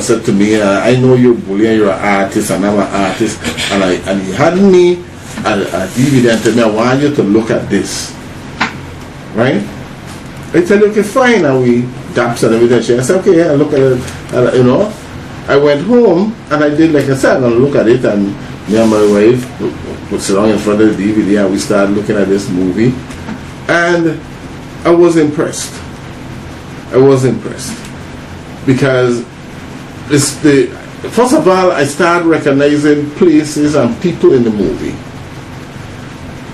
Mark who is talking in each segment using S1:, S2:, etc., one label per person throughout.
S1: said to me, I know you're bully and you're an artist and I'm an artist, and he had me a DVD and told me, I want you to look at this, right? I tell you, okay, fine, and we daps and everything. I said, okay, I look at it, and, you know. I went home and I did, like I said, I'm gonna look at it, and me and my wife would sit down in front of the DVD and we started looking at this movie, and I was impressed. Because first of all, I started recognizing places and people in the movie,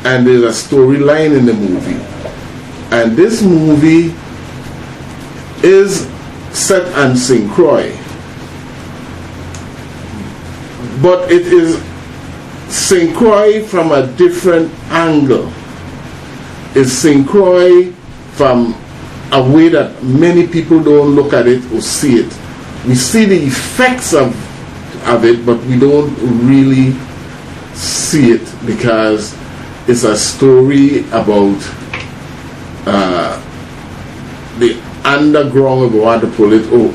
S1: and there's a storyline in the movie, and this movie is set in St. Croix, but it is St. Croix from a different angle. It's St. Croix from a way that many people don't look at it or see it. We see the effects of it, but we don't really see it because it's a story about the underground, if we want to pull it, or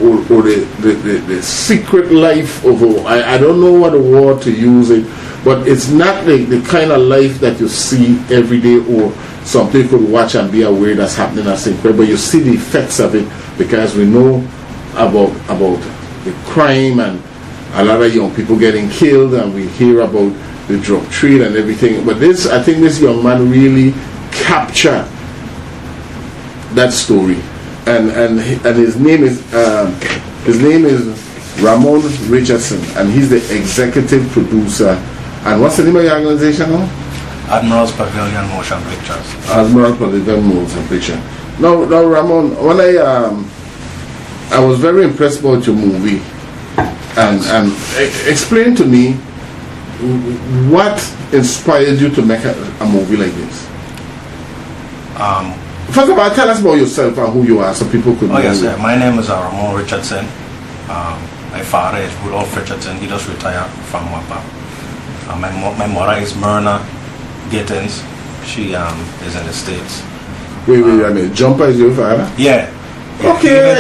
S1: the secret life of, I don't know what word to use it, but it's not the kind of life that you see every day or something you could watch and be aware that's happening at St. Croix, but you see the effects of it because we know about the crime and a lot of young people getting killed, and we hear about the drug trade and everything. But this, I think this young man really captured that story, and his name is Ramon Richardson, and he's the executive producer. And what's the name of your organization now?
S2: Admiral's Pavilion Motion Pictures.
S1: Admiral's Pavilion Motion Picture. Now, Ramon, when I was very impressed about your movie, and explain to me what inspired you to make a movie like this. First of all, tell us about yourself and who you are, so people could know.
S2: Yes, sir. My name is Ramon Richardson. My father is Rudolph Richardson. He just retired from WAPA. My mother is Myrna Gittins. She is in the States.
S1: Wait, I mean, Jumper is your father?
S2: Yeah.
S1: Okay,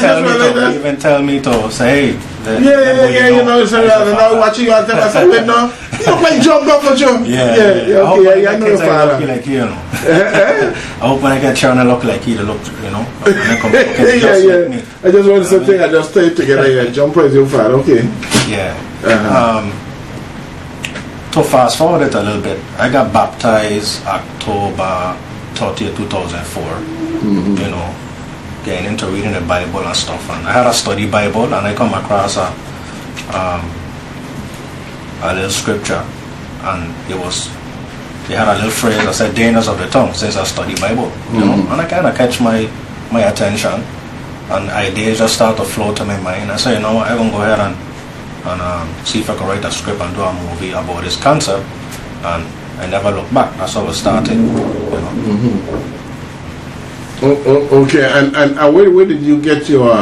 S2: even tell me to say, hey.
S1: You know, so now watching you and tell us, wait, no, you look like Jumper for sure.
S2: Yeah,
S1: okay, I know your father.
S2: I like you, know. I hope when I get trying to look like you, to look, you know.
S1: Yeah. I just want something, I just stay together. Yeah, Jumper is your father, okay.
S2: Yeah. To fast forward it a little bit, I got baptized October 30th, 2004. You know, getting into reading the Bible and stuff. And I had a study Bible, and I come across a little scripture, and they had a little phrase that said dangers of the tongue, since I study Bible, you know, and I kind of catch my attention, and ideas just start to flow to my mind. I say, you know what, I'm going to go ahead and see if I can write a script and do a movie about this concept, and I never look back. That's how it started, you know.
S1: Okay, and where did you get your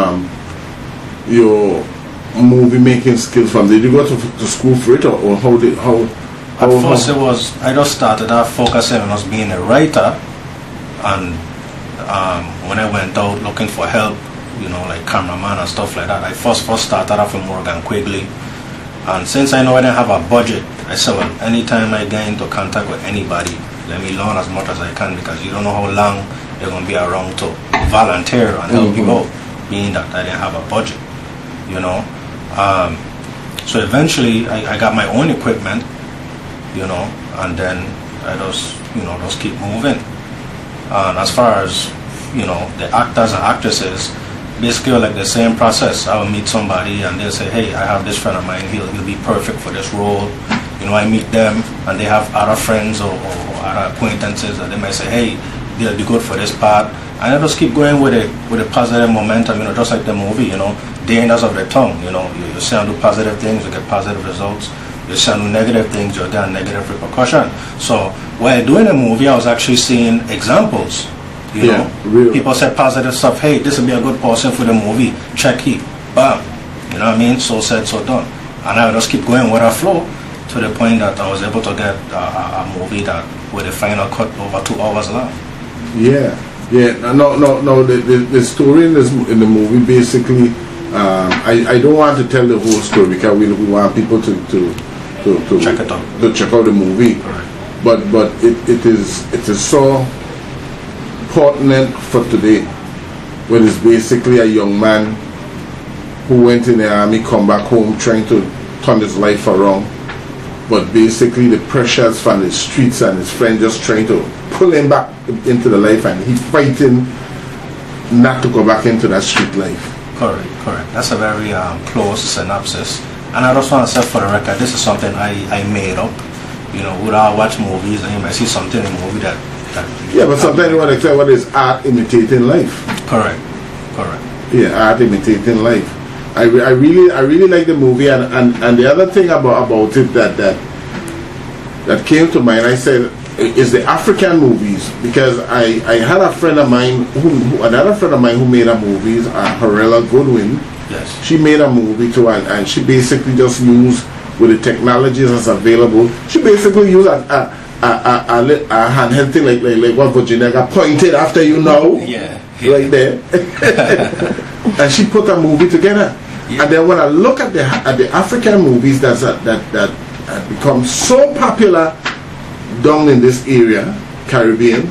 S1: movie making skills from? Did you go to school for it, or how?
S2: At first, it was, I just started off focusing on us being a writer, and when I went out looking for help, you know, like cameraman and stuff like that, I first started off in Morgan Quigley. And since I know I didn't have a budget, I said, well, anytime I get into contact with anybody, let me learn as much as I can, because you don't know how long they're going to be around to volunteer and help you out, being that I didn't have a budget, you know. So eventually I got my own equipment, you know, and then I just keep moving. And as far as, you know, the actors and actresses, basically like the same process. I will meet somebody and they'll say, hey, I have this friend of mine, he'll be perfect for this role. You know, I meet them and they have other friends or other acquaintances, and they might say, hey, they'll be good for this part. And I just keep going with a positive momentum, you know, just like the movie, you know, dangers of the tongue, you know, you say and do positive things, you get positive results. You say and do negative things, you'll get a negative repercussion. So while doing a movie, I was actually seeing examples. You know, really. People said positive stuff. Hey, this would be a good person for the movie. Check he, bam. You know what I mean? So said, so done. And I would just keep going with a flow to the point that I was able to get a movie that with a final cut over 2 hours long.
S1: Yeah. No. The story in the movie basically I don't want to tell the whole story because we want people to
S2: check it out.
S1: To check out the movie.
S2: Correct.
S1: But it is so pertinent for today, when it's basically a young man who went in the army, come back home trying to turn his life around, but basically the pressures from the streets and his friend just trying to pull him back into the life, and he fighting not to go back into that street life.
S2: Correct. That's a very close synopsis. And I just want to say for the record, this is something I made up. You know, would I watch movies and you might see something in a movie that
S1: yeah, but sometimes you want to tell what is art imitating life.
S2: Correct.
S1: Yeah, art imitating life. I really like the movie, and the other thing about it that came to mind, I said, is the African movies, because I had a friend of mine who made a movie, Harella Goodwin.
S2: Yes.
S1: She made a movie too, and she basically just used, with the technologies that's available, she basically used a handheld thing like what Virginia got pointed after, you know.
S2: Yeah.
S1: Right there. And she put a movie together. Yeah. And then when I look at the African movies that have become so popular down in this area, Caribbean,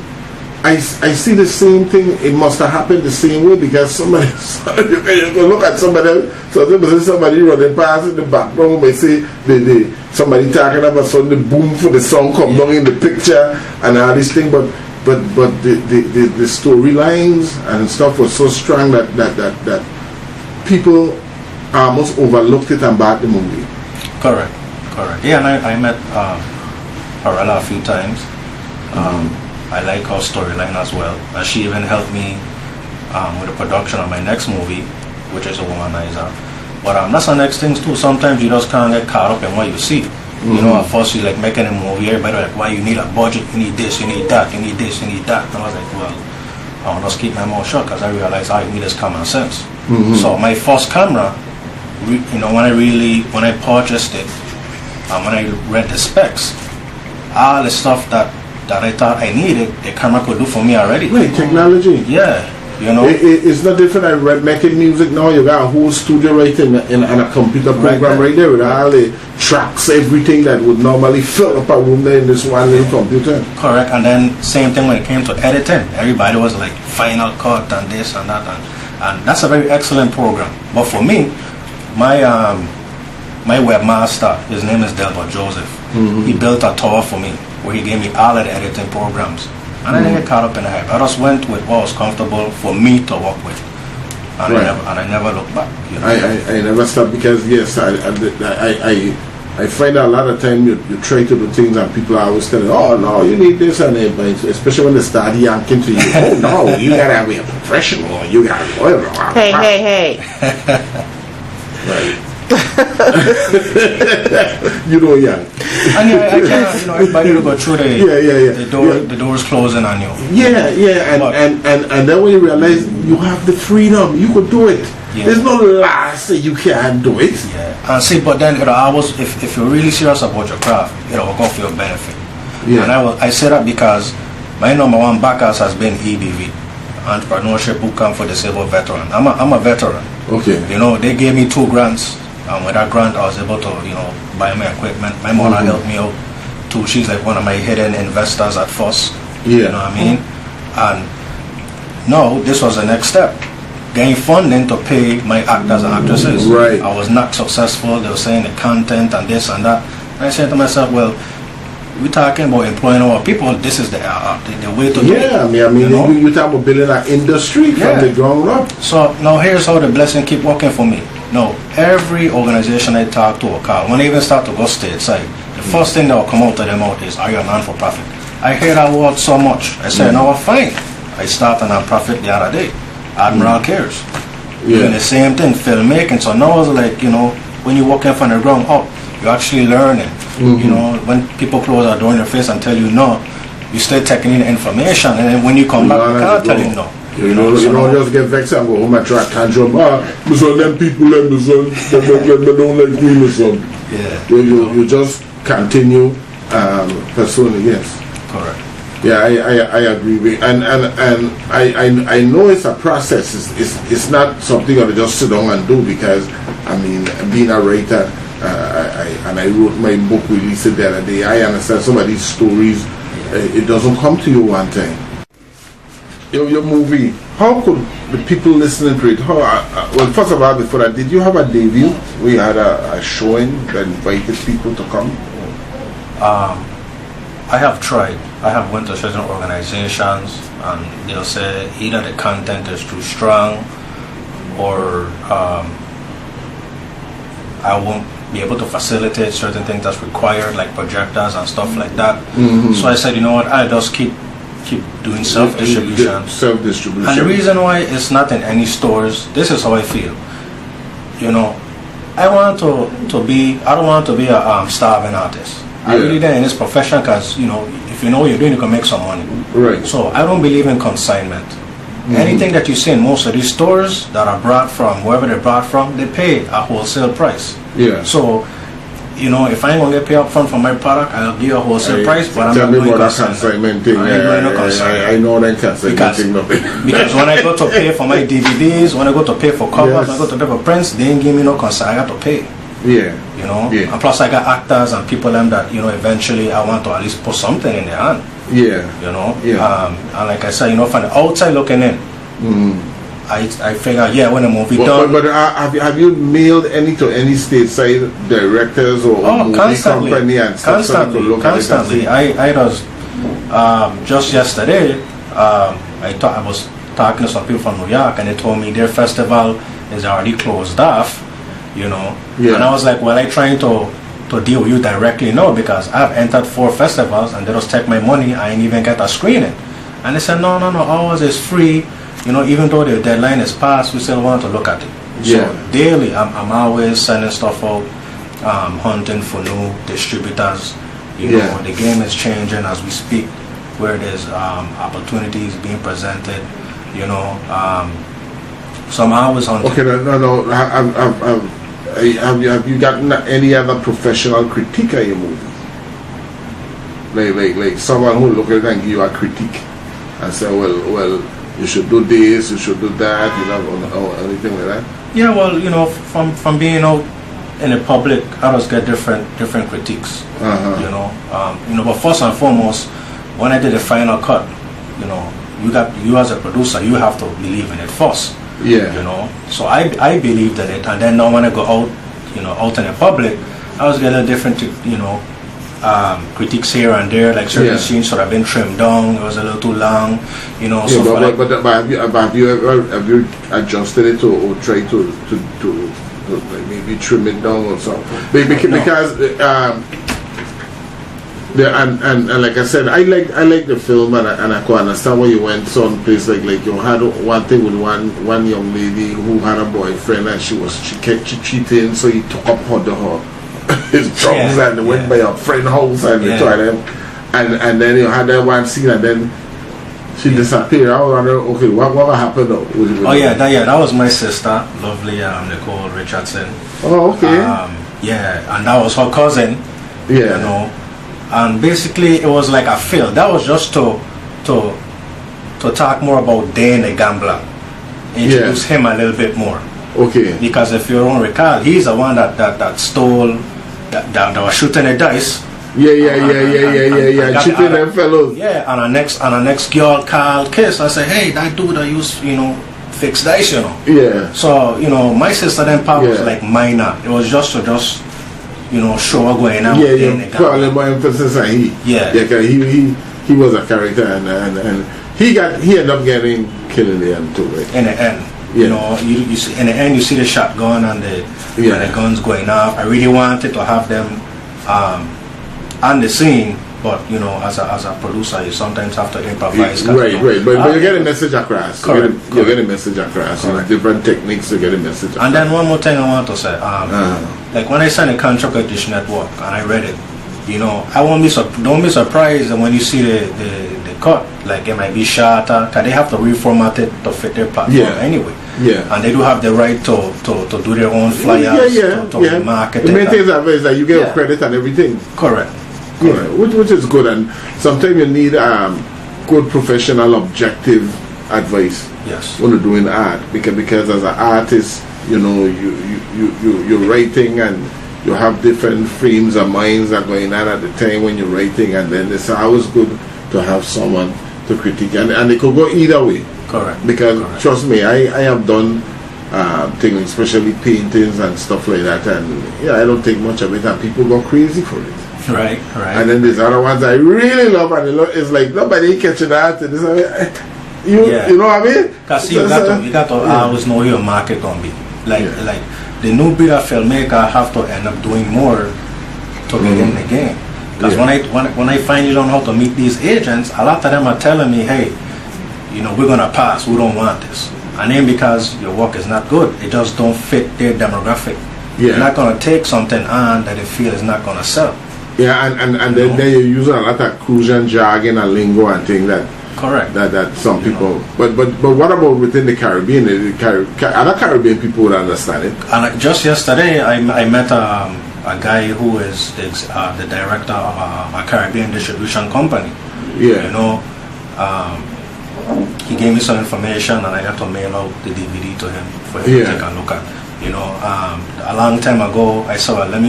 S1: I see the same thing. It must have happened the same way, because you can look at somebody running past in the background, may see somebody talking about something, the boom for the song come down in the picture and all these things, but the storylines and stuff was so strong that people almost overlooked it and bought the movie. Correct.
S2: Yeah, and I met Harella a few times. I like her storyline as well. And she even helped me with the production of my next movie, which is A Womanizer. But that's the next thing too. Sometimes you just can't get caught up in what you see. You know, at first you like making a movie, everybody like, why you need a budget, you need this, you need that, you need this, you need that. And I was like, well, I'll just keep my mouth shut, because I realized all you need is common sense. So my first camera, when I purchased it, when I read the specs, all the stuff that I thought I needed, the camera could do for me already.
S1: Right, technology.
S2: Yeah, you know.
S1: It's not different. I read making music now. You got a whole studio right in a computer program right there with all the tracks, everything that would normally fill up a room there in this one little computer.
S2: Correct. And then same thing when it came to editing. Everybody was like Final Cut and this and that, and that's a very excellent program. But for me, my webmaster, his name is Delbert Joseph. He built a tower for me where he gave me all of the editing programs, and I didn't get caught up in the hype. I just went with what was comfortable for me to work with, and I never looked back. You know?
S1: I never stopped, because yes, I find a lot of time you try to do things and people are always telling, oh no, you need this and that, but especially when they start yanking to you, oh no, you gotta be a professional, you gotta
S3: hey
S1: right. You know, yeah.
S2: And I can't, everybody will go through the doors closing on you.
S1: Yeah, and then when you realize you have the freedom, you could do it. Yeah. There's no lie say you can't do it.
S2: Yeah. And see, but then if you're really serious about your craft, it'll go for your benefit. Yeah. And I say that because my number one backers has been EBV, Entrepreneurship Bootcamp for Disabled Veteran. I'm a veteran.
S1: Okay.
S2: They gave me 2 grants. With that grant, I was able to, buy my equipment. My mother helped me out too. She's like one of my hidden investors at first.
S1: Yeah.
S2: You know what I mean? And no, this was the next step. Getting funding to pay my actors and actresses.
S1: Right.
S2: I was not successful. They were saying the content and this and that. And I said to myself, well, we're talking about employing our people. This is the way to do it.
S1: Yeah, I mean, you talk about building an industry from the ground up.
S2: So now here's how the blessing keep working for me. Now, every organization I talk to or call, when they even start to go stateside, the first thing that will come out of their mouth is, are you a non-for-profit? I hear that word so much. I say, no, fine. I start a non-profit the other day. Admiral Cares. Doing the same thing, filmmaking. So now it's like, when you're working from the ground up, you're actually learning. When people close the door in your face and tell you no, you still taking in the information, and then when you come back, you can't tell you no.
S1: You don't just get vexed and go home and try to tantrum. Them people let me son, they don't like me, my son.
S2: Yeah.
S1: You just continue pursuing, yes.
S2: Correct.
S1: Yeah, I agree with, and I know it's a process. It's not something you just sit down and do, because I mean, being a writer, I wrote my book, released it the other day. I understand some of these stories. It doesn't come to you one time. Your movie, how could the people listening to it? Well, first of all, before that, did you have a debut? We had a showing that invited people to come.
S2: I have tried. I have went to certain organizations, and they'll say either the content is too strong, or I won't be able to facilitate certain things that's required, like projectors and stuff like that. So I said, you know what, I'll just keep doing self-distribution.
S1: Self-distribution.
S2: And the reason why it's not in any stores, this is how I feel. You know, I don't want to be a starving artist. I really did in this profession because, you know, if you know what you're doing, you can make some money.
S1: Right.
S2: So I don't believe in consignment. Anything that you see in most of these stores that are brought from wherever they're brought from, they pay a wholesale price.
S1: Yeah.
S2: So, you know, if I ain't gonna get paid up front for my product, I'll give you a wholesale price, but I'm not doing
S1: consignment thing. I know that consignment thing.
S2: Because when I go to pay for my DVDs, when I go to pay for covers, when I go to pay for prints, they ain't give me no consignment. I got to pay.
S1: Yeah.
S2: You know?
S1: Yeah.
S2: And plus I got actors and people that, you know, eventually I want to at least put something in their hand.
S1: Yeah.
S2: You know?
S1: Yeah.
S2: And like I said, you know, from the outside looking in, I figure, when the movie done.
S1: But have you mailed any to any stateside directors or movie company and stuff?
S2: Constantly. I just yesterday, I was talking to some people from New York, and they told me their festival is already closed off. You know, and I was like, well, I trying to deal with you directly, no, because I've entered 4 festivals and they just take my money. I ain't even get a screening. And they said, no, ours is free. You know, even though the deadline is passed, we still want to look at it. So daily, I'm always sending stuff out, hunting for new distributors. You know, the game is changing as we speak, where there's opportunities being presented. You know, so I'm always hunting.
S1: Okay, no. Have you gotten any other professional critique of your movie? Like someone who look at it and give you a critique and say, well, you should do this, you should do that, you know, or anything like that?
S2: Yeah, well, you know, from being out in the public, I just get different critiques. You know, but first and foremost, when I did the final cut, you know, you as a producer, you have to believe in it first.
S1: Yeah.
S2: You know, so I believed in it, and then now when I go out, you know, out in the public, I was getting different, you know, critiques here and there, like certain scenes should have been trimmed down, it was a little too long, you know.
S1: But have you ever adjusted it or tried to like maybe trim it down or something? Because and like I said, I like the film, and I can understand why you went someplace like you had one thing with one young lady who had a boyfriend, and she kept cheating, so he took up his drugs and went by her friend's house and tried them, and then you had that one scene, and then she disappeared. I was wondering, okay, what happened though?
S2: That was my sister, lovely Nicole Richardson.
S1: Oh, okay.
S2: And that was her cousin.
S1: Yeah.
S2: You know. And basically, it was like a film. That was just to talk more about Dane the gambler, introduce him a little bit more.
S1: Okay.
S2: Because if you don't recall, he's the one that stole, that was shooting the dice.
S1: Yeah. Cheating them fellows.
S2: Yeah, and the next girl called Kiss. I said, hey, that dude that used, you know, fix dice, you know.
S1: Yeah.
S2: So, you know, my sister then part was like minor. It was just to you know, show what going on.
S1: Probably more emphasis on he.
S2: Yeah.
S1: Because he was a character, and he ended up getting killed in the end too, right?
S2: In the end. You know, you see, in the end you see the shotgun and the guns going off. I really wanted to have them on the scene, but you know, as a producer, you sometimes have to improvise.
S1: Right. But you get a message across.
S2: Correct.
S1: You get a message across. Different techniques to get a message across.
S2: And then one more thing I want to say. Like when I signed a contract with Dish Network and I read it, you know, don't be surprised when you see the cut. Like it might be shorter, because they have to reformat it to fit their platform anyway. Yeah. And they do have the right to do their own flyers, to market it.
S1: The main thing is that you get credit and everything.
S2: Correct.
S1: Yeah, which is good, and sometimes you need good professional objective advice.
S2: Yes.
S1: When you're doing art, because as an artist, you know, you're writing and you have different frames of minds that are going on at the time when you're writing, and then it's always good to have someone to critique, and it could go either way.
S2: Correct.
S1: Because
S2: Correct.
S1: trust me, I have done things, especially paintings and stuff like that, and yeah, I don't think much of it, and people go crazy for it.
S2: Right.
S1: And then there's other ones I really love, and it's like nobody catching that. And you know what I mean?
S2: Because you got to always know your market gonna be. Like the new breed of filmmaker have to end up doing more to get in the game. Because when I finally learn how to meet these agents, a lot of them are telling me, hey, you know, we're gonna pass. We don't want this. And then because your work is not good, it just don't fit their demographic. You're not gonna take something on that they feel is not gonna sell.
S1: Yeah, and then you're using a lot of crucian jargon and lingo and things that.
S2: Correct.
S1: That some people, but what about within the Caribbean? Other Caribbean people would understand it.
S2: And just yesterday, I met a guy who is the director of a Caribbean distribution company.
S1: Yeah.
S2: You know, he gave me some information, and I had to mail out the DVD to him for him to take a look at. You know, a long time ago, I said, well, let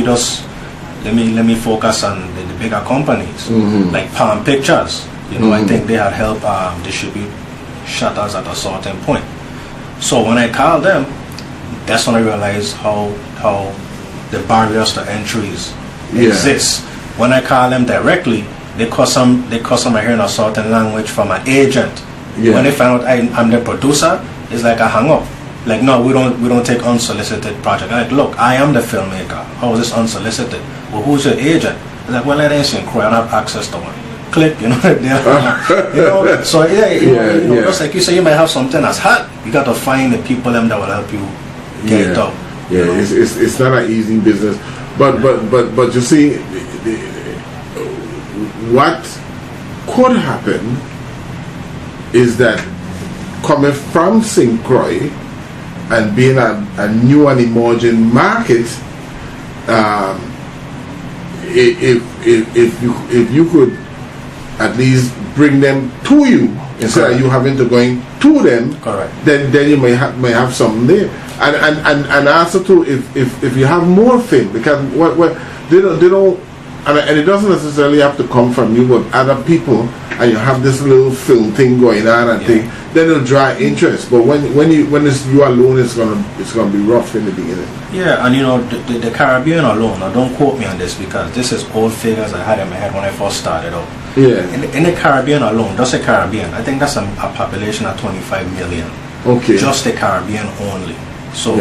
S2: me focus on the bigger companies like Palm Pictures. You know, I think they had helped distribute shutters at a certain point. So when I called them, that's when I realized how the barriers to entries exist. When I call them directly, they custom hearing a certain language from an agent. When they find out I'm the producer, it's like a hang up. Like, no, we don't take unsolicited projects. Like, look, I am the filmmaker. How is this unsolicited? Well, who's your agent? It's like, well, that ain't Synchro. I don't have access to one. Click, you know. You know. So just like you say, you might have something that's hot. You got to find the people that will help you get it out.
S1: Yeah, it's not an easy business, but you see, what could happen is that coming from St. Croix and being a new and emerging market, if you could at least bring them to you instead of you having to going to them, then you may have something there. And also too, if you have more film, because what they don't and it doesn't necessarily have to come from you, but other people, and you have this little film thing going on and thing, then it'll draw interest. But when it's you alone, it's gonna be rough in the beginning.
S2: Yeah, and you know the Caribbean alone. Now don't quote me on this because this is old figures I had in my head when I first started out.
S1: Yeah.
S2: In the Caribbean alone, just the Caribbean, I think that's a population of 25 million.
S1: Okay.
S2: Just the Caribbean only. So.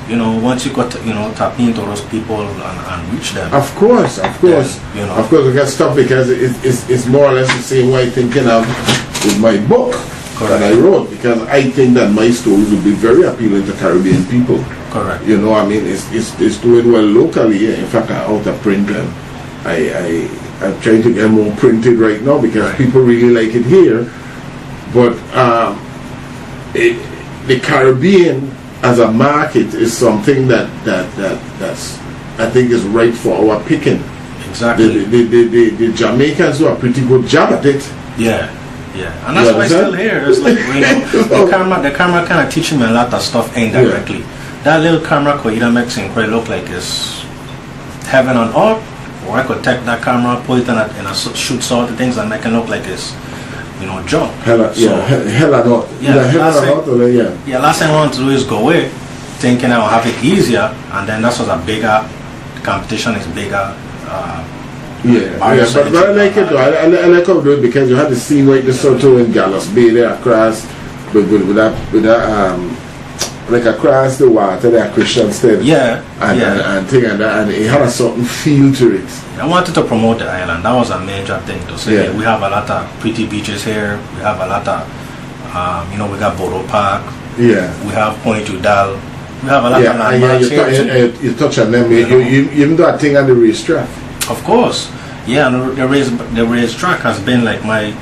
S2: You know, once you got to, tap into those people and reach them.
S1: Of course.
S2: Then,
S1: Of course, we got stuff because it's more or less the same way I'm thinking of with my book that I wrote, because I think that my stories would be very appealing to Caribbean people.
S2: Correct.
S1: You know, I mean, it's doing well locally. In fact, I'm out of print and I'm trying to get more printed right now because people really like it here. But the Caribbean as a market is something that's I think is right for our picking.
S2: Exactly.
S1: The Jamaicans do a pretty good job at it.
S2: Yeah, and that's why I'm still here. It's like the camera kind of teaching me a lot of stuff indirectly. That little camera could either make Synchro look like it's heaven on earth, or I could take that camera, put it in a shoot sort of things, and make it look like it's junk. Hella not. Last thing I want to do is go away thinking I will have it easier, and then that's what's a bigger, the competition is bigger.
S1: But I like it though. I like how we do it because you had the scene right this sort of in Gallows Bay there across with that like across the water there, Christian Stead. And thing and that, and it had a certain feel to it.
S2: I wanted to promote the island. That was a major thing to say. We have a lot of pretty beaches here. We have a lot of, we got Boro Park.
S1: Yeah. We
S2: have Point Udall. We have a lot of landmarks here.
S1: You touch on them. You even do a thing on the racetrack.
S2: Of course. Yeah, and the racetrack has been like my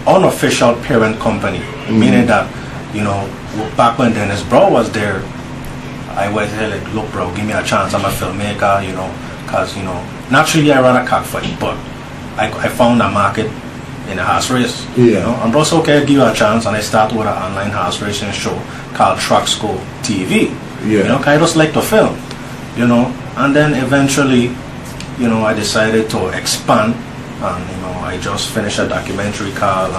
S2: unofficial parent company. Meaning that, back when Dennis Bro was there, I was like, look bro, give me a chance, I'm a filmmaker, because, naturally I run a cockfight, but I found a market in a horse race.
S1: Yeah.
S2: You know, and plus, okay, give you a chance, and I started with an online horse racing show called Truck School TV.
S1: Yeah.
S2: You know, 'cause I just like to film. You know, and then eventually, you know, I decided to expand, and you know, I just finished a documentary called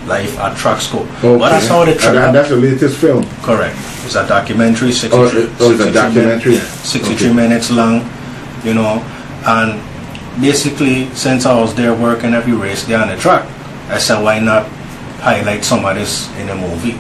S2: Life at Truck School.
S1: Okay.
S2: But that's how the
S1: and that's the latest film.
S2: Correct. It's a documentary, 63,
S1: it's a documentary.
S2: 63 minutes long, you know, and basically, since I was there working every race there on the track, I said, why not highlight some of this in a movie?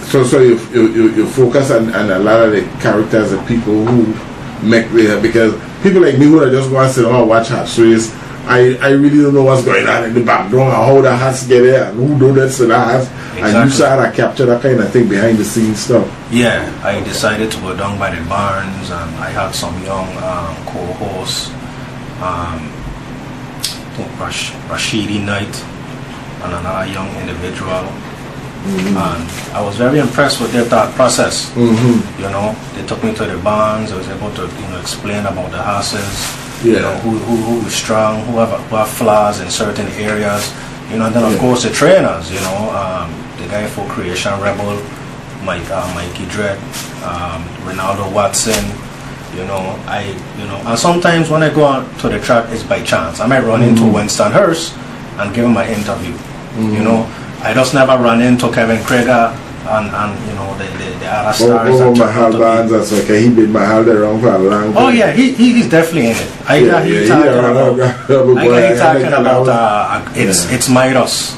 S1: So you focus on a lot of the characters and people who make because people like me who are just going to sit down and watch horse race, I really don't know what's going on in the background, how the horse get there, and who donates to the horse. Exactly. And you sort of capture that kind of thing behind the scenes stuff.
S2: Yeah, I decided to go down by the barns, and I had some young co-hosts, I think Rashidi Knight, and another young individual. And I was very impressed with their thought process. You know, they took me to the barns. I was able to, you know, explain about the horses. You know, who is strong, who have flaws in certain areas. You know, and then of course the trainers. You know, the guy for Creation Rebel, Mikey Dredd, Ronaldo Watson. You know, and sometimes when I go out to the track, it's by chance. I might run into Winston Hurst and give him my interview. You know. I just never run into Kevin Krager and you know the other stars.
S1: Mahal Barnes, that's okay. He been Mahal around for a long time.
S2: Oh yeah, he's definitely in it. I got he talking about it's Midas.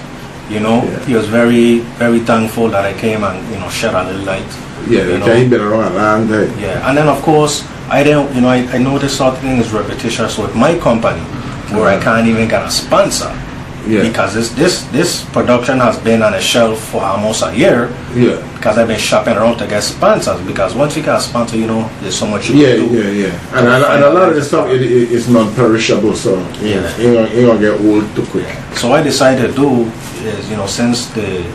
S2: You know, he was very very thankful that I came and you know shed a little light.
S1: Yeah, he been around a long time.
S2: Yeah, and then of course I don't you know I know this sort of thing is repetitious with my company where I can't even get a sponsor. Yeah. Because this production has been on a shelf for almost a year. Yeah. Because I've been shopping around to get sponsors. Because once you get a sponsor, you know, there's so much you can do.
S1: Yeah. And a lot of the stuff is non-perishable, so you ain't gonna get old too quick.
S2: So what I decided to do is, you know, since the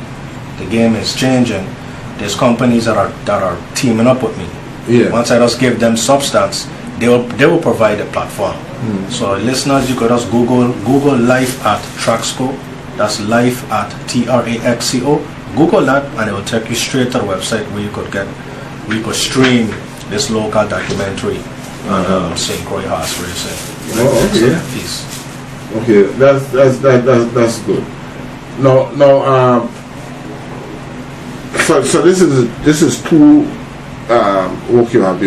S2: game is changing, there's companies that are teaming up with me. Yeah. Once I just give them substance, they will provide a platform. So listeners, you could just Google Life at Traxco. That's Life at Traxco. Google that and it will take you straight to the website where you could stream this local documentary on St. Croix horse racing.
S1: Okay, that's good. Now, so this is two. Work you have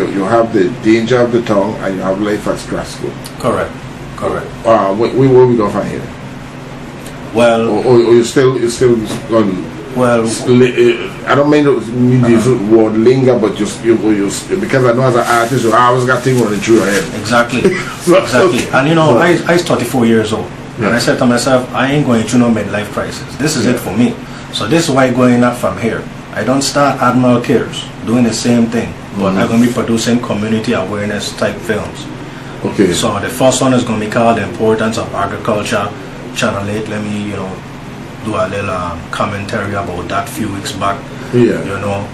S1: the Danger of the Tongue and you have Life at Traxco.
S2: Correct.
S1: Where we go from here?
S2: Well,
S1: or you still on. Well, I don't mean to use the word linger, but just you because I know as an artist, you always got things running through your head.
S2: Exactly. Exactly. And you know, I was 34 years old, and I said to myself, I ain't going through no midlife crisis. This is it for me. So this is why going up from here. I don't start Admiral Cares doing the same thing, but I'm going to be producing community awareness type films. Okay. So the first one is going to be called The Importance of Agriculture. Channel 8, let me, you know, do a little commentary about that a few weeks back. Yeah. You know,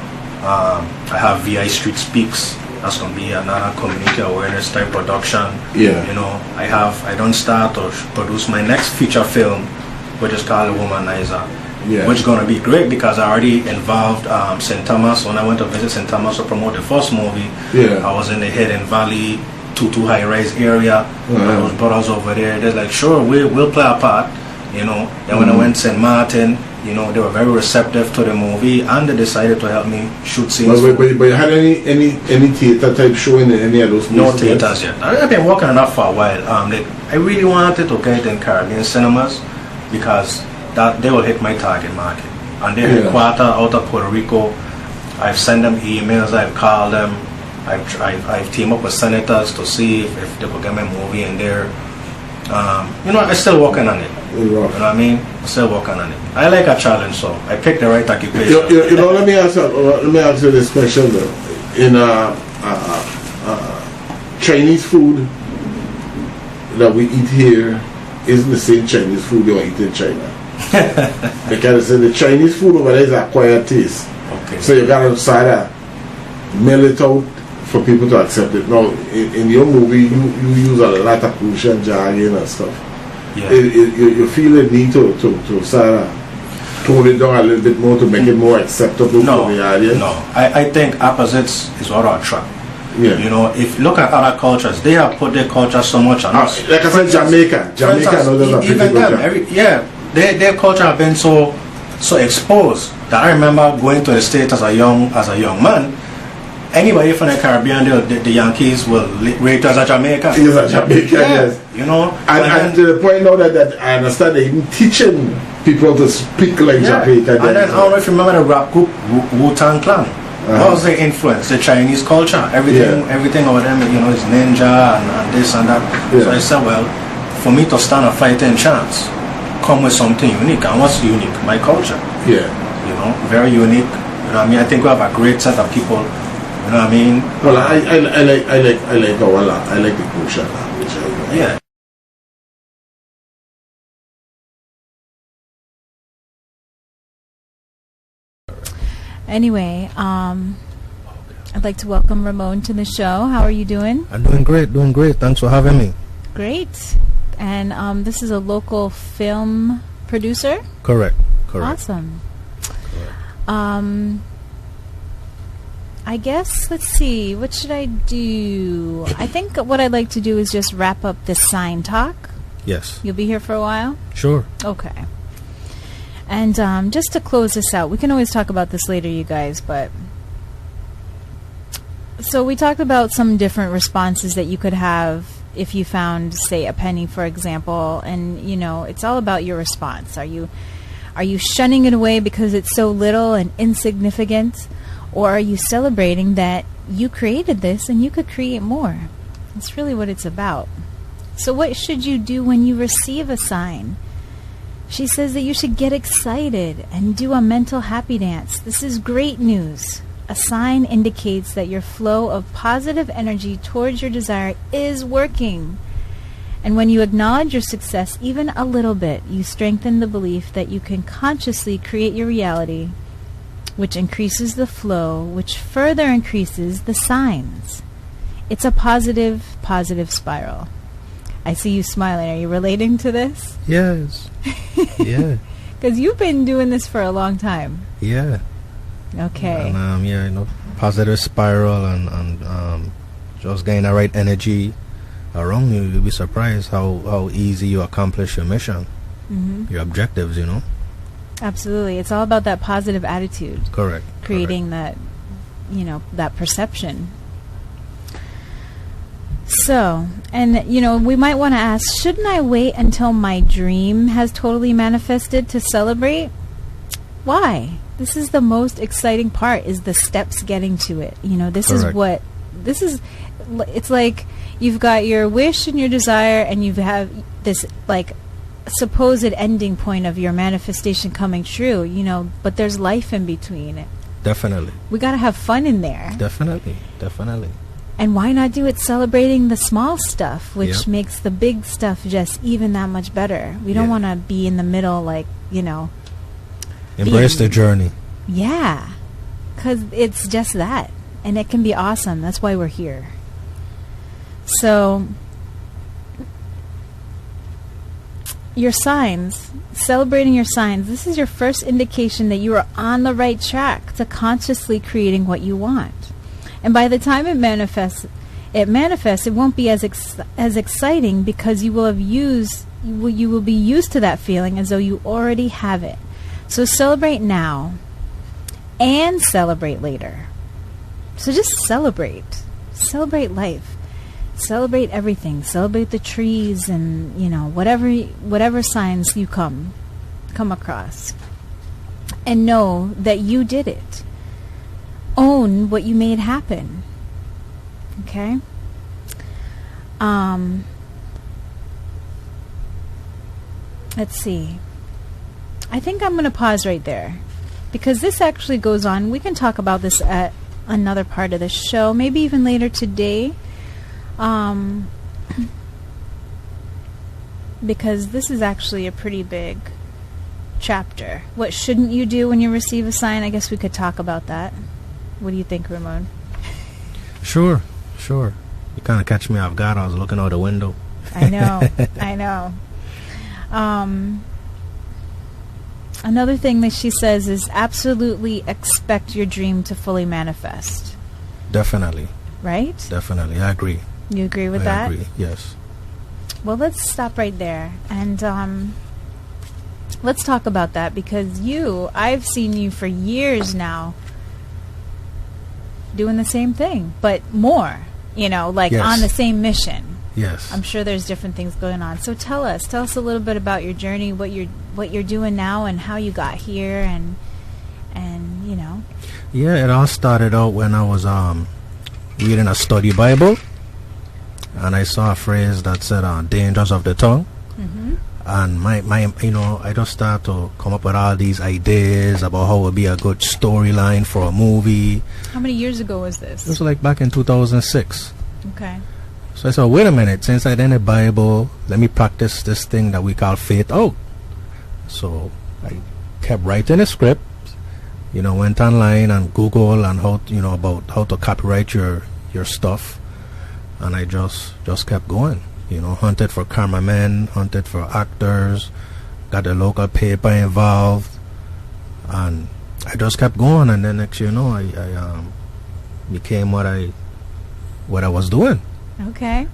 S2: I have VI Street Speaks. That's going to be another community awareness type production. Yeah. You know, I don't start or produce my next feature film, which is called Womanizer. Yeah. Which is going to be great because I already involved St. Thomas. When I went to visit St. Thomas to promote the first movie, I was in the Hidden Valley, Tutu high-rise area. Those brothers over there, they're like, sure, we'll play a part, you know. Then when I went to St. Martin, you know, they were very receptive to the movie and they decided to help me shoot scenes.
S1: But you had any theater type show in any of those places?
S2: No theaters yet. I've been working on that for a while. I really wanted to get in Caribbean cinemas because that they will hit my target market, and they're headquartered out of Puerto Rico. I've sent them emails, I've called them, I've teamed up with senators to see if they could get my movie in there. You know, I'm still working on it. You know what I mean? Still working on it. I like a challenge, so I picked the right occupation.
S1: You know, let me ask you this question though. In Chinese food that we eat here isn't the same Chinese food they eat in China. Because the Chinese food over there is acquired taste. Okay. So you gotta try to mail it out for people to accept it. Now, in your movie, you use a lot of Prussian jargon and stuff. You feel a need to sort of tone it down a little bit more to make it more acceptable for the audience?
S2: No, I think opposites is what our attract.
S1: Yeah.
S2: You know, if you look at other cultures, they have put their culture so much on us.
S1: Like I said, Jamaica
S2: even them, their culture have been so exposed that I remember going to the States as a young man. Anybody from the Caribbean, the Yankees will rate us as Jamaican.
S1: He's a Jamaican, yes.
S2: You know,
S1: and to the point now that I understand they're even teaching people to speak like Jamaican.
S2: And then I don't know if you remember the rap group Wu-Tang Clan. What was the influence? The Chinese culture. Everything over them, you know, is ninja and this and that. Yeah. So I said, well, for me to stand a fighting chance, come with something unique. And what's unique? My culture.
S1: Yeah.
S2: You know, very unique. You know what I mean? I think we have a great set of people. You know what I mean?
S1: Well, I like our land. I like the culture language.
S2: Yeah.
S3: Anyway, I'd like to welcome Ramon to the show. How are you doing?
S2: I'm doing great. Thanks for having me.
S3: Great. And this is a local film producer?
S2: Correct.
S3: Awesome. Correct. I guess, let's see, what should I do? I think what I'd like to do is just wrap up this sign talk.
S2: Yes.
S3: You'll be here for a while?
S2: Sure.
S3: Okay. And just to close this out, we can always talk about this later, you guys, but... So we talked about some different responses that you could have if you found, say, a penny, for example, and, you know, it's all about your response. Are you shunning it away because it's so little and insignificant? Or are you celebrating that you created this and you could create more? That's really what it's about. So what should you do when you receive a sign? She says that you should get excited and do a mental happy dance. This is great news. A sign indicates that your flow of positive energy towards your desire is working. And when you acknowledge your success even a little bit, you strengthen the belief that you can consciously create your reality, which increases the flow, which further increases the signs. It's a positive spiral. I see you smiling. Are you relating to this?
S2: Yes. Yeah.
S3: Because you've been doing this for a long time.
S2: Yeah.
S3: Okay.
S2: And you know, positive spiral and just getting the right energy around you. You'll be surprised how easy you accomplish your mission, your objectives. You know.
S3: Absolutely. It's all about that positive attitude.
S2: Correct.
S3: Creating that, you know, that perception. So, and, you know, we might want to ask, shouldn't I wait until my dream has totally manifested to celebrate? Why? This is the most exciting part, is the steps getting to it. You know, it's like you've got your wish and your desire, and you have this, like, supposed ending point of your manifestation coming true, you know, but there's life in between.
S2: Definitely.
S3: We got to have fun in there.
S2: Definitely.
S3: And why not do it celebrating the small stuff, which makes the big stuff just even that much better? We don't want to be in the middle, like, you know.
S2: Embrace the journey.
S3: Yeah. Because it's just that. And it can be awesome. That's why we're here. So... your signs, celebrating your signs, this is your first indication that you are on the right track to consciously creating what you want. And by the time it manifests, it won't be as exciting, because you will be used to that feeling as though you already have it. So celebrate now and celebrate later. So just celebrate life. Celebrate everything. Celebrate the trees and, you know, whatever signs you come across. And know that you did it. Own what you made happen. Okay? Let's see. I think I'm going to pause right there, because this actually goes on. We can talk about this at another part of the show, maybe even later today. Because this is actually a pretty big chapter. What shouldn't you do when you receive a sign? I guess we could talk about that. What do you think, Ramon?
S2: Sure. You kind of catch me off guard. I was looking out the window.
S3: I know. Another thing that she says is absolutely expect your dream to fully manifest.
S2: Definitely.
S3: Right?
S2: Definitely. I agree.
S3: You agree with that?
S2: I agree, yes.
S3: Well, let's stop right there. And let's talk about that, because I've seen you for years now doing the same thing, but more, like
S2: Yes.
S3: on the same mission.
S2: Yes.
S3: I'm sure there's different things going on. So tell us a little bit about your journey, what you're doing now, and how you got here, and
S2: Yeah, it all started out when I was reading a study Bible, and I saw a phrase that said dangers of the tongue.
S3: Mm-hmm.
S2: And my I just started to come up with all these ideas about how it would be a good storyline for a movie.
S3: How many years ago was this?
S2: It was like back in 2006.
S3: Okay.
S2: So I said, wait a minute, since I did the Bible, let me practice this thing that we call faith out. So I kept writing a script, went online and Google and how, about how to copyright your stuff. And I just kept going, hunted for cameramen, hunted for actors, got the local paper involved, and I just kept going. And then next you know, I became what I was doing.
S3: Okay.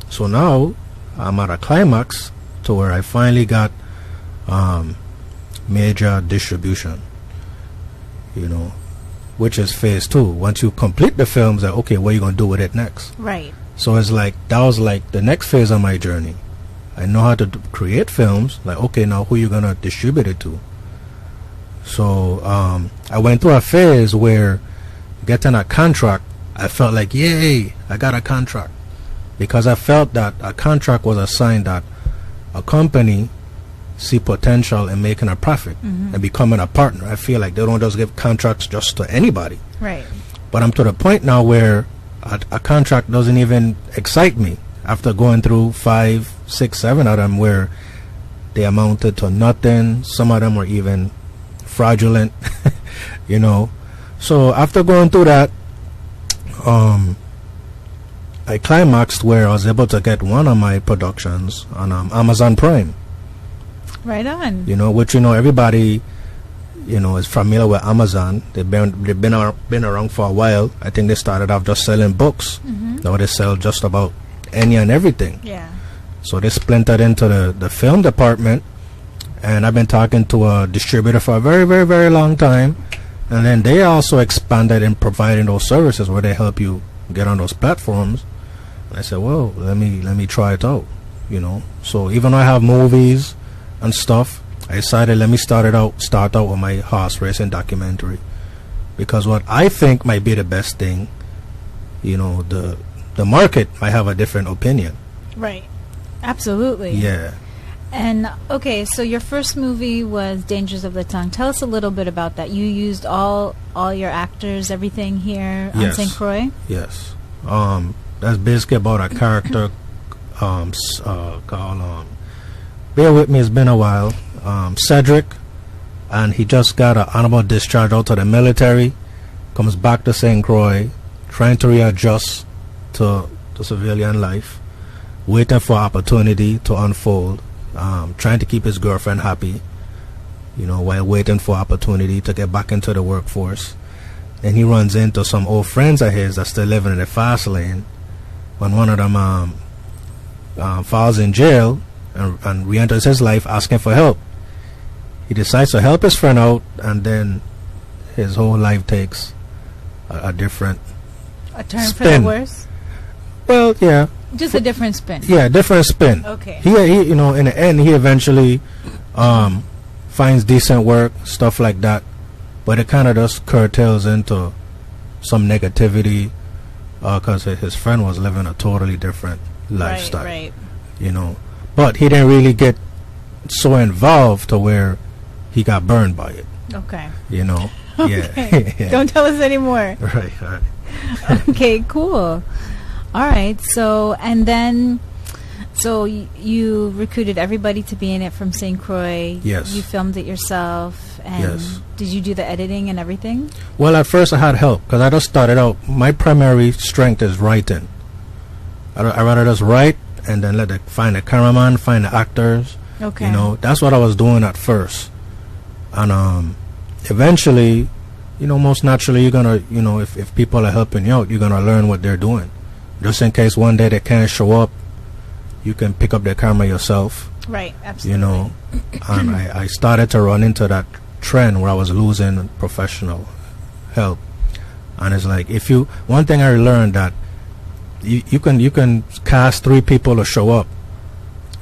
S2: So now I'm at a climax to where I finally got major distribution, which is phase 2. Once you complete the films, like, okay, what are you going to do with it next?
S3: Right.
S2: So it's like, that was like the next phase of my journey. I know how to create films, like, okay, now who you going to distribute it to? So I went through a phase where getting a contract, I felt like, yay, I got a contract. Because I felt that a contract was a sign that a company see potential in making a profit and becoming a partner. I feel like they don't just give contracts just to anybody.
S3: Right.
S2: But I'm to the point now where a contract doesn't even excite me after going through 5, 6, 7 of them where they amounted to nothing. Some of them were even fraudulent, So after going through that, I climaxed where I was able to get one of my productions on Amazon Prime.
S3: Right on.
S2: Which everybody is familiar with Amazon. They've been around for a while. I think they started off just selling books. Now they sell just about any and everything.
S3: Yeah.
S2: So they splintered into the film department, and I've been talking to a distributor for a very, very, very long time. And then they also expanded in providing those services where they help you get on those platforms. And I said, well, let me try it out, So even though I have movies and stuff, I decided let me start out with my horse racing documentary, because what I think might be the best thing, the market might have a different opinion.
S3: Right. Absolutely.
S2: Yeah.
S3: And okay, so your first movie was Dangers of the Tongue. Tell us a little bit about that. You used all your actors, everything here on St. Croix?
S2: Yes. That's basically about a character called bear with me, it's been a while. Cedric, and he just got an honorable discharge out of the military, comes back to St. Croix, trying to readjust to civilian life, waiting for opportunity to unfold, trying to keep his girlfriend happy, while waiting for opportunity to get back into the workforce. And he runs into some old friends of his that still living in the fast lane, when one of them falls in jail and re-enters his life asking for help. He decides to help his friend out, and then his whole life takes a different
S3: turn
S2: spin.
S3: For the worse?
S2: Well, yeah.
S3: Just a different spin.
S2: Yeah, different spin.
S3: Okay.
S2: He in the end, he eventually finds decent work, stuff like that, but it kind of just curtails into some negativity because his friend was living a totally different lifestyle.
S3: Right.
S2: But he didn't really get so involved to where he got burned by it.
S3: Okay.
S2: Yeah.
S3: Okay.
S2: Yeah.
S3: Don't tell us anymore.
S2: Right.
S3: Okay, cool. All right. So you recruited everybody to be in it from St. Croix.
S2: Yes.
S3: You filmed it yourself. And
S2: yes.
S3: Did you do the editing and everything?
S2: Well, at first I had help because I just started out. My primary strength is writing. I rather just write and then find a cameraman, find the actors.
S3: Okay.
S2: You know, that's what I was doing at first. And eventually, you know, most naturally, you're gonna, you know, if people are helping you out, you're gonna learn what they're doing. Just in case one day they can't show up, you can pick up the camera yourself.
S3: Right, absolutely.
S2: You know, and I started to run into that trend where I was losing professional help. And it's like, one thing I learned that you can cast 3 people to show up.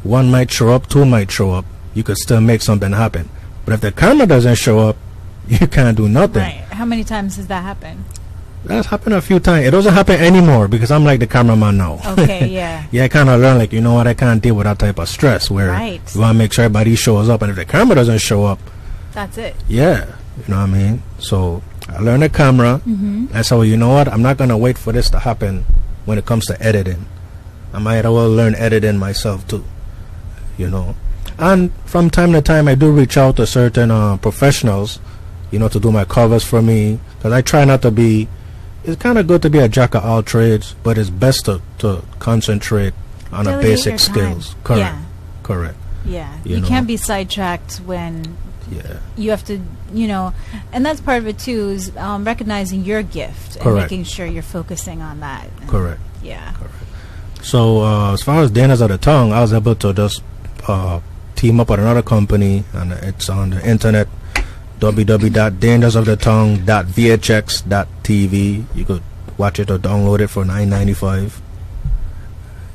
S2: 1 might show up, 2 might show up. You could still make something happen. But if the camera doesn't show up, you can't do nothing.
S3: Right. How many times has that happened?
S2: That's happened a few times. It doesn't happen anymore because I'm like the cameraman now.
S3: Okay, yeah.
S2: Yeah, I kind of learned, like, you know what, I can't deal with that type of stress where you want to make sure everybody shows up, and if the camera doesn't show up,
S3: that's it.
S2: Yeah, you know what I mean? So I learned the camera, and so, you know what, I'm not going to wait for this to happen when it comes to editing. I might as well learn editing myself too, you know. And from time to time, I do reach out to certain professionals, you know, to do my covers for me, because I try not to be, it's kind of good to be a jack of all trades, but it's best to concentrate on the basic skills. Correct.
S3: Yeah.
S2: Correct.
S3: Yeah. You can't be sidetracked when you have to, you know, and that's part of it too, is recognizing your gift and making sure you're focusing on that.
S2: Correct.
S3: Yeah.
S2: Correct. So as far as Dangers of the Tongue, I was able to just team up with another company, and it's on the internet, www.dangersofthetongue.vhx.tv. You could watch it or download it for $9.95.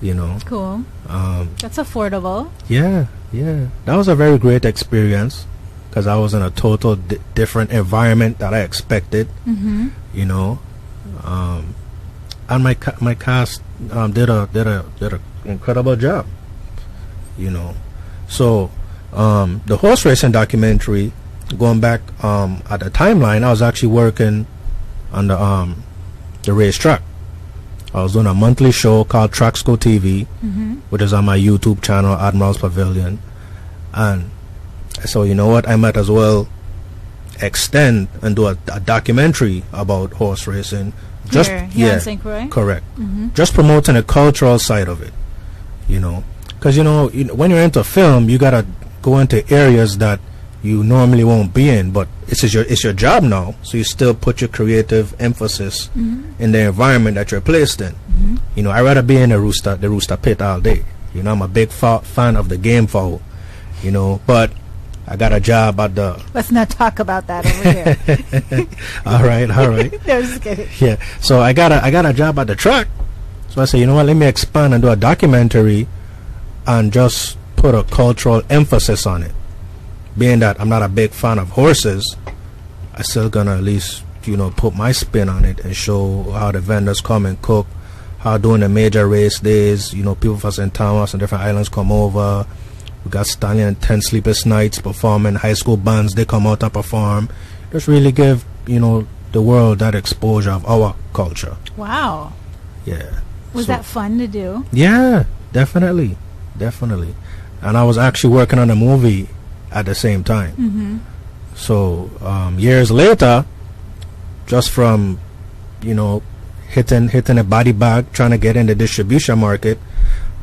S2: You know.
S3: Cool. That's affordable.
S2: Yeah. That was a very great experience because I was in a total different environment that I expected. You know, and my cast did a incredible job. You know, so the horse racing documentary. Going back at the timeline, I was actually working on the racetrack. I was doing a monthly show called Tracksco TV, which is on my YouTube channel, Admiral's Pavilion. And so, you know what, I might as well extend and do a documentary about horse racing.
S3: Here in St. Croix?
S2: Correct. Just promoting the cultural side of it, you know. Because, you know, when you're into film, you got to go into areas that you normally won't be in, but it's your job now, so you still put your creative emphasis in the environment that you're placed in. You know, I'd rather be in the rooster pit all day. You know, I'm a big fan of the game fowl, you know, but I got a job at the...
S3: Let's not talk about that over here.
S2: all right.
S3: No, just kidding.
S2: Yeah, so I got a job at the track, so I said, you know what, let me expand and do a documentary and just put a cultural emphasis on it. Being that I'm not a big fan of horses, I still gonna at least, you know, put my spin on it and show how the vendors come and cook, how during the major race days, you know, people from St. Thomas and different islands come over. We got Stanley and 10 Sleepless Nights performing, high school bands, they come out and perform. Just really give, you know, the world that exposure of our culture.
S3: Wow.
S2: Yeah.
S3: Was that fun to do?
S2: Yeah, definitely. And I was actually working on a movie at the same time. So years later, just from, you know, hitting a body bag, trying to get in the distribution market,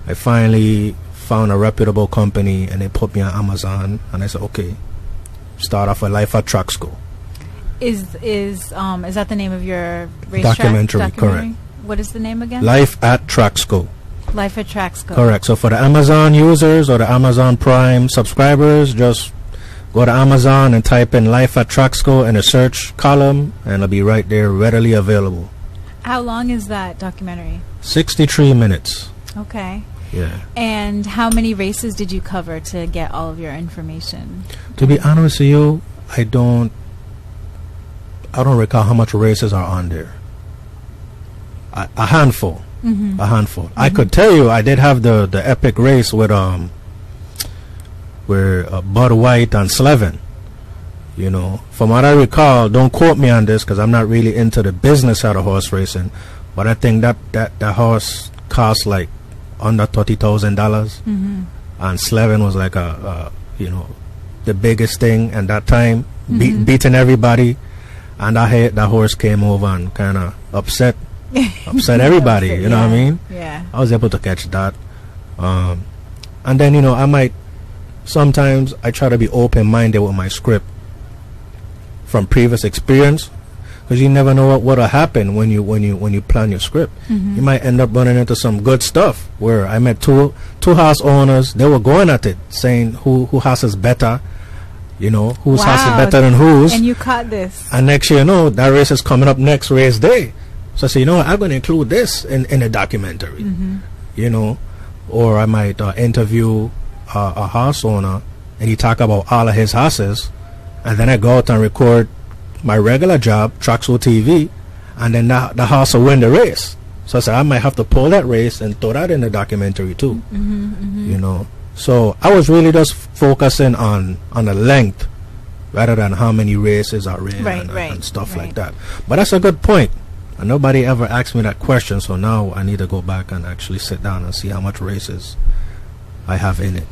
S2: I finally found a reputable company and they put me on Amazon, and I said, okay, start off with Life at Tracksco.
S3: Is that the name of your racetrack
S2: documentary? Correct.
S3: What is the name again?
S2: Life at Tracksco.
S3: Life at Tracksco.
S2: Correct. So for the Amazon users or the Amazon Prime subscribers, just go to Amazon and type in Life at Tracksco in the search column, and it'll be right there, readily available.
S3: How long is that documentary?
S2: 63 minutes.
S3: Okay.
S2: Yeah.
S3: And how many races did you cover to get all of your information?
S2: To be honest with you, I don't recall how much races are on there. A handful. A handful. I could tell you I did have the epic race with Bud White and Slevin. You know, from what I recall, don't quote me on this because I'm not really into the business side of horse racing, but I think that horse cost like under $30,000, and Slevin was like you know, the biggest thing at that time, beating everybody, and that horse came over and kind of upset everybody. You know what I mean?
S3: Yeah.
S2: I was able to catch that, And then, I might, sometimes I try to be open-minded with my script from previous experience, because you never know what'll happen when you plan your script. You might end up running into some good stuff. Where I met two house owners, they were going at it, saying who house is better, whose house is better than whose.
S3: And you caught this.
S2: And next year, that race is coming up next race day. So I say, I'm going to include this in a documentary, or I might interview a house owner, and he talk about all of his houses, and then I go out and record my regular job, Traxel TV, and then the house will win the race. So I said I might have to pull that race and throw that in the documentary too. So I was really just focusing on the length rather than how many races are in and stuff like that. But that's a good point. And nobody ever asked me that question, so now I need to go back and actually sit down and see how much races I have in it.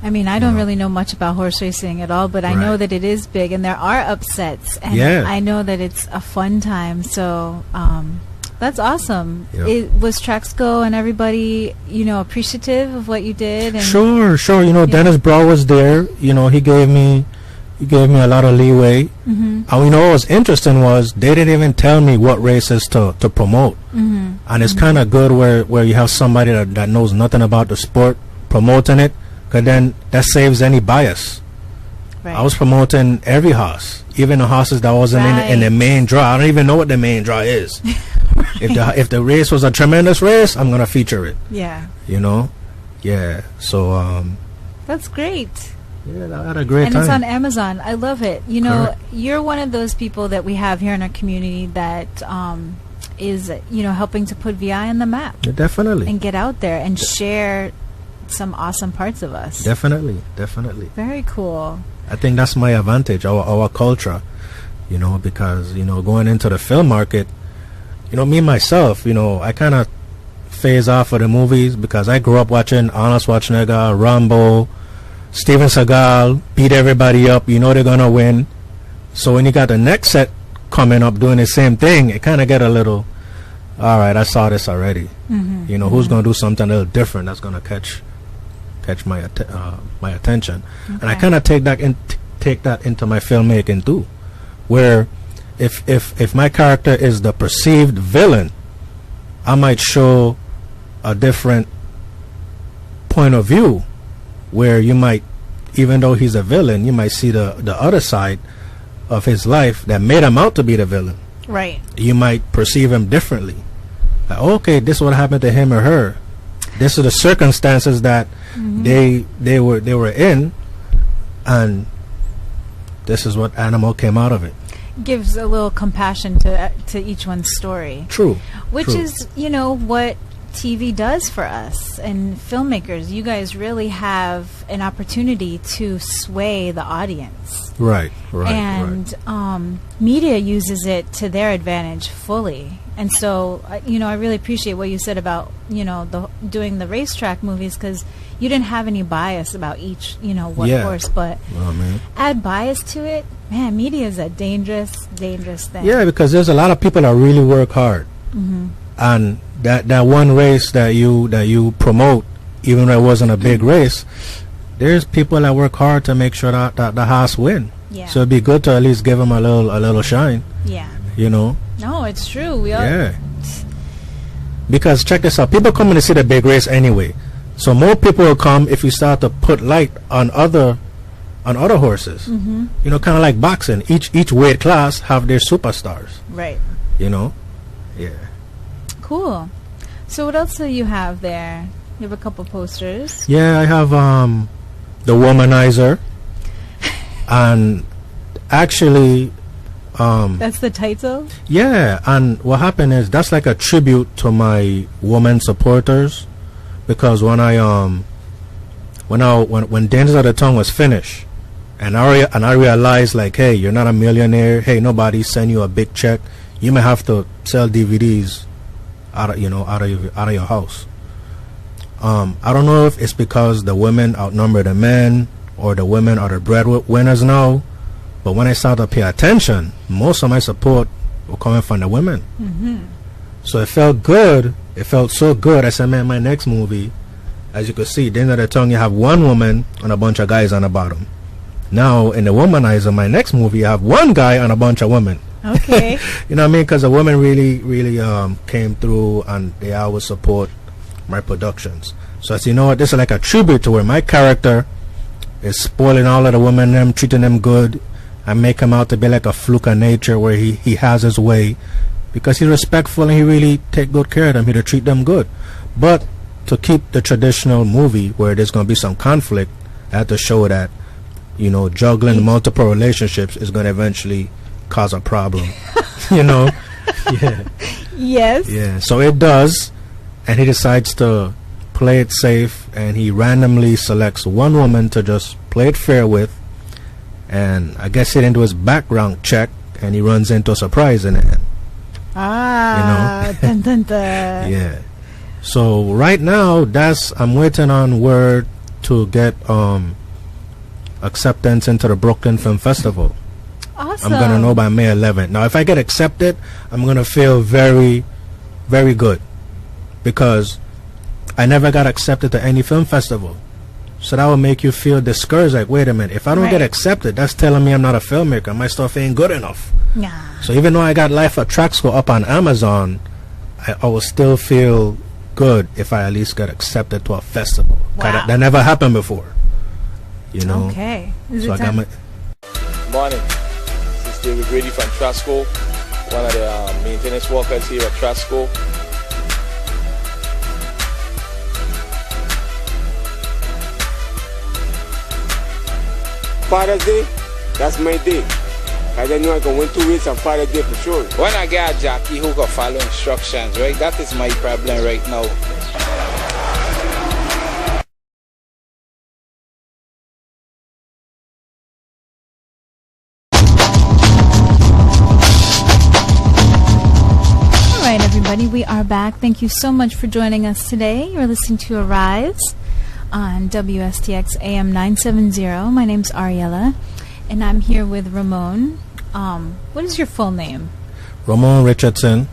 S3: I mean, I don't really know much about horse racing at all, but I know that it is big and there are upsets, and I know that it's a fun time. So that's awesome. Was Traxco and everybody, appreciative of what you did? And
S2: sure. Dennis Brow was there. He gave me a lot of leeway. And what was interesting was they didn't even tell me what races to promote. And it's kind of good where you have somebody that knows nothing about the sport promoting it, because then that saves any bias. I was promoting every horse, even the horses that wasn't in the main draw. I don't even know what the main draw is. If the race was a tremendous race, I'm gonna feature it. So
S3: that's great.
S2: I had a great time.
S3: And it's on Amazon. I love it. You're one of those people that we have here in our community that is helping to put VI on the map.
S2: Definitely.
S3: And get out there and share some awesome parts of us. Definitely. Very cool.
S2: I think that's my advantage, our culture, because going into the film market, me myself, I kind of phase off of the movies because I grew up watching Arnold Schwarzenegger, Rambo, Steven Seagal beat everybody up. They're gonna win. So when you got the next set coming up doing the same thing, it kind of get a little, all right, I saw this already. Who's gonna do something a little different that's gonna catch my attention? And I kind of take that into my filmmaking too, where if my character is the perceived villain, I might show a different point of view, where you might, even though he's a villain, you might see the other side of his life that made him out to be the villain.
S3: Right.
S2: You might perceive him differently. Like, okay, this is what happened to him or her. This is the circumstances that they were in, and this is what animal came out of it.
S3: Gives a little compassion to each one's story.
S2: True.
S3: Which is, what TV does for us and filmmakers. You guys really have an opportunity to sway the audience.
S2: Right.
S3: And media uses it to their advantage fully. And so, I really appreciate what you said about, doing the racetrack movies, because you didn't have any bias about each, what horse, but add bias to it. Man, media is a dangerous thing.
S2: Yeah, because there's a lot of people that really work hard. And that one race that you promote, even though it wasn't a big race, there's people that work hard to make sure that the horse win.
S3: Yeah.
S2: So it'd be good to at least give them a little shine.
S3: Yeah. No, it's true. We all.
S2: Because check this out, people come in to see the big race anyway. So more people will come if you start to put light on other horses. Kind of like boxing. Each weight class have their superstars.
S3: Right.
S2: Yeah.
S3: Cool. So what else do you have there? You have a couple posters.
S2: Yeah, I have The Womanizer. And actually
S3: that's the title?
S2: Yeah, and what happened is that's like a tribute to my woman supporters, because when Dancers of the Tongue was finished, and I realized, like, hey, you're not a millionaire, hey, nobody send you a big check, you may have to sell DVDs out of your house. I don't know if it's because the women outnumber the men, or the women are the breadwinners now, but when I started to pay attention, most of my support were coming from the women. So it felt good. It felt so good. I said, man, my next movie,
S4: as you can see, the end of the tongue, you have one woman and a bunch of guys on the bottom. Now, in the Womanizer, my next movie, I have one guy and a bunch of women.
S3: Okay.
S4: You know what I mean? Because the women really, really came through, and they always support my productions. So as you know what, this is like a tribute to where my character is spoiling all of the women, them treating them good. I make him out to be like a fluke of nature where he has his way because he's respectful and he really take good care of them. He to treat them good. But to keep the traditional movie where there's going to be some conflict, I have to show that, you know, juggling multiple relationships is going to eventually cause a problem. You know? Yeah.
S3: Yes.
S4: Yeah. So it does. And he decides to play it safe, and he randomly selects one woman to just play it fair with. And I guess he didn't do his background check, and he runs into a surprise in the end.
S3: Ah, you know? Dun, dun, dun.
S4: Yeah. So right now, I'm waiting on word to get acceptance into the Brooklyn Film Festival.
S3: Awesome.
S4: I'm gonna know by May 11th. Now, if I get accepted, I'm gonna feel very, very good because I never got accepted to any film festival. So that will make you feel discouraged. Like, wait a minute, if I don't get accepted, that's telling me I'm not a filmmaker. My stuff ain't good enough.
S3: Nah.
S4: So even though I got Life at Track School up on Amazon, I will still feel good if I at least got accepted to a festival.
S3: Wow.
S4: That never happened before. You know?
S3: Okay.
S4: So I got my...
S5: Morning. This is David Brady from Trasco, one of the maintenance workers here at Trasco.
S6: Father's Day, that's my day. I don't know I can win 2 weeks on Father's Day for sure.
S5: When I get a jockey who can follow instructions, right? That is my problem right now.
S3: All right, everybody, we are back. Thank you so much for joining us today. You're listening to Arise on WSTX AM 970. My name's Ariella, and I'm here with Ramon. What is your full name?
S4: Ramon Richardson,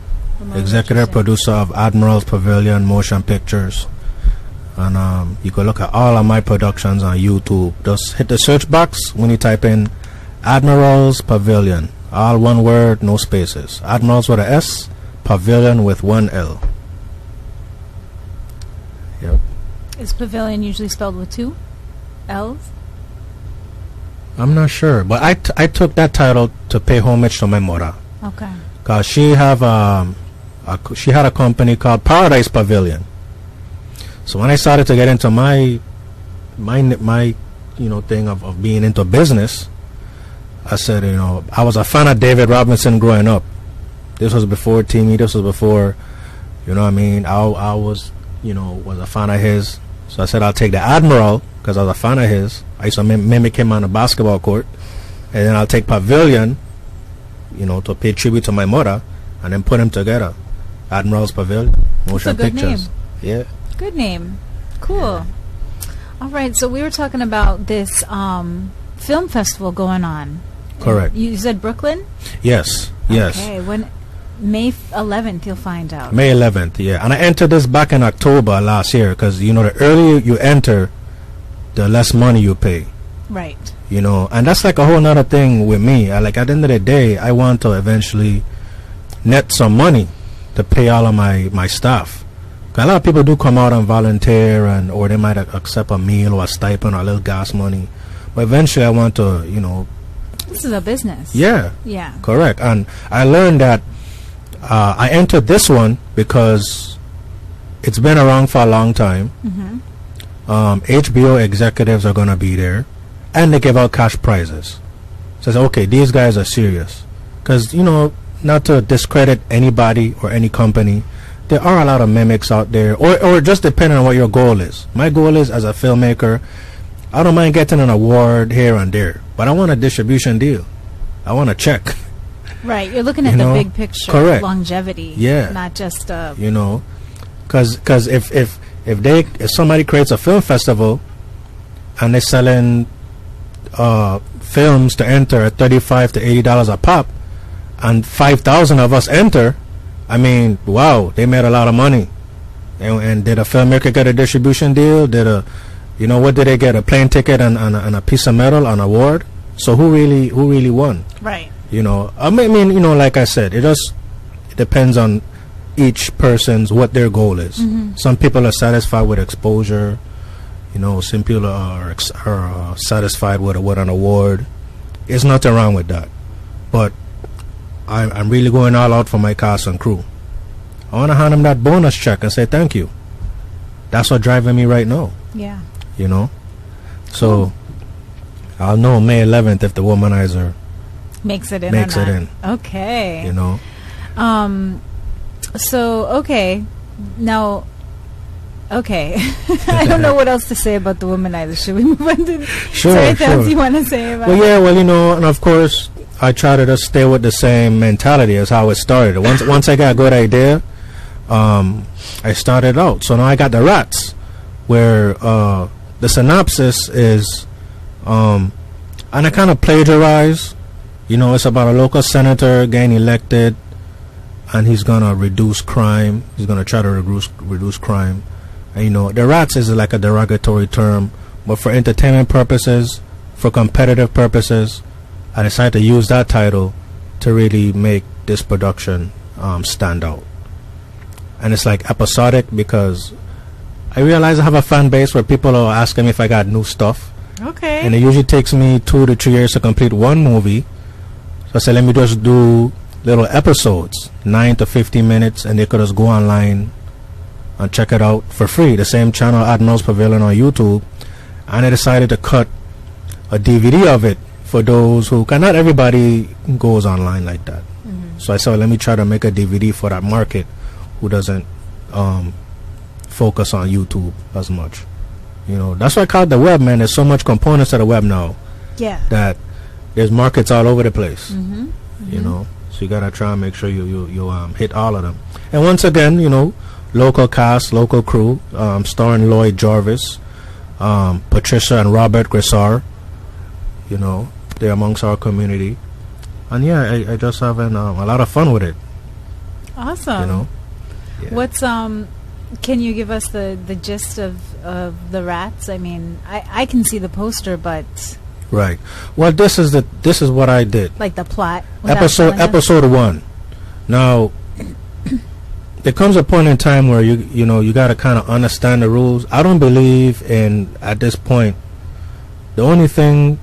S4: executive
S3: Richardson.
S4: producer of Admiral's Pavilion Motion Pictures. And you can look at all of my productions on YouTube. Just hit the search box when you type in Admiral's Pavilion. All one word, no spaces. Admiral's with a S, Pavilion with one L. Yep.
S3: Is Pavilion usually spelled with 2 L's?
S4: I'm not sure, but I took that title to pay homage to my mother.
S3: Okay.
S4: Cause she had a company called Paradise Pavilion. So when I started to get into my thing of being into business, I said, I was a fan of David Robinson growing up. This was before TV. This was before, you know what I mean. I was a fan of his. So I said I'll take the Admiral because I was a fan of his. I used to mimic him on the basketball court, and then I'll take Pavilion, to pay tribute to my mother, and then put them together. Admiral's Pavilion, Motion
S3: That's a good
S4: Pictures.
S3: name.
S4: Yeah.
S3: Good name. Cool. All right, so we were talking about this film festival going on.
S4: Correct.
S3: You said Brooklyn?
S4: Yes. Yes.
S3: Okay, when May 11th you'll find out.
S4: May 11th, yeah. And I entered this back in October last year because, the earlier you enter, the less money you pay.
S3: Right.
S4: And that's like a whole nother thing with me. At the end of the day, I want to eventually net some money to pay all of my staff. 'Cause a lot of people do come out and volunteer, or they might accept a meal or a stipend or a little gas money. But eventually I want to,
S3: This is a business.
S4: Yeah.
S3: Yeah.
S4: Correct. And I learned that I entered this one because it's been around for a long time.
S3: Mm-hmm.
S4: HBO executives are going to be there, and they give out cash prizes. So I said, okay, these guys are serious. Because, not to discredit anybody or any company, there are a lot of mimics out there, or just depending on what your goal is. My goal is, as a filmmaker, I don't mind getting an award here and there, but I want a distribution deal. I want a check.
S3: Right, you're looking at the big picture.
S4: Correct.
S3: Longevity.
S4: Yeah.
S3: Not just
S4: because if somebody creates a film festival and they're selling films to enter at $35 to $80 a pop, and 5,000 of us enter, I mean, wow, they made a lot of money. And did a filmmaker get a distribution deal? What did they get? A plane ticket and a piece of metal, an award? So who really won?
S3: Right.
S4: I mean, like I said, it depends on each person's what their goal is. Some people are satisfied with exposure. Some people are satisfied with an award. There's nothing wrong with that. But I'm really going all out for my cast and crew. I want to hand them that bonus check and say thank you. That's what's driving me right now.
S3: Yeah.
S4: So I'll know May 11th if the Womanizer
S3: makes it in. Okay. So okay, now, okay. I don't know what else to say about the Womanizer. Should we move on to anything else you want to say about?
S4: And of course, I try to just stay with the same mentality as how it started. Once I got a good idea, I started out. So now I got the Rats, where the synopsis is, and I kind of plagiarize. It's about a local senator getting elected, and he's gonna reduce crime. He's gonna try to reduce crime. And the Rats is like a derogatory term, but for entertainment purposes, for competitive purposes, I decided to use that title to really make this production stand out. And it's like episodic because I realize I have a fan base where people are asking me if I got new stuff.
S3: Okay.
S4: And it usually takes me 2 to 3 years to complete one movie. So I said, let me just do little episodes, 9 to 15 minutes, and they could just go online and check it out for free. The same channel, Admiral's Pavilion on YouTube. And I decided to cut a DVD of it for those who, cause not everybody goes online like that. So I said, let me try to make a DVD for that market who doesn't focus on YouTube as much. That's why I call it the web, man. There's so much components to the web now.
S3: Yeah.
S4: That there's markets all over the place. So you gotta try and make sure you hit all of them. And once again, local cast, local crew, starring Lloyd Jarvis, Patricia and Robert Grissar. They're amongst our community, and I just having a lot of fun with it.
S3: Awesome. What's can you give us the gist of the Rats? I mean, I can see the poster, but
S4: right. Well, this is what I did.
S3: Like the plot.
S4: Episode 1. Now, there comes a point in time where you got to kind of understand the rules. I don't believe in, at this point, the only thing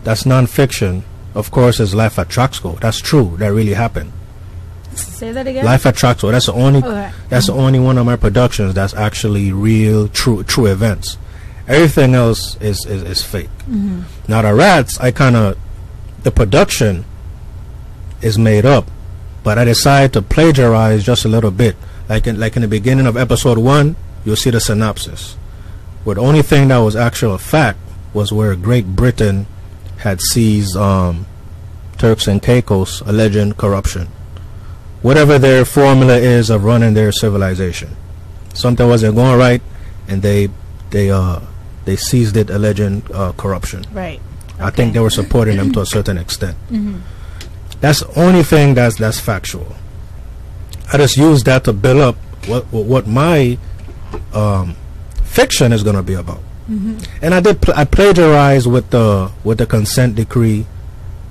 S4: that's non-fiction, of course, is Life at Traxco. That's true. That really happened.
S3: Say that again.
S4: Life at Traxco. That's the only. Okay. That's the only one of my productions that's actually real, true events. Everything else is fake. Now the Rats, the production is made up, but I decided to plagiarize just a little bit. Like in the beginning of episode 1, you'll see the synopsis, where the only thing that was actual fact was where Great Britain had seized Turks and Caicos, alleging corruption. Whatever their formula is of running their civilization, something wasn't going right, and they seized it, alleging corruption.
S3: Right. Okay.
S4: I think they were supporting them to a certain extent. That's the only thing that's factual. I just used that to build up what my fiction is going to be about. And I plagiarized with the consent decree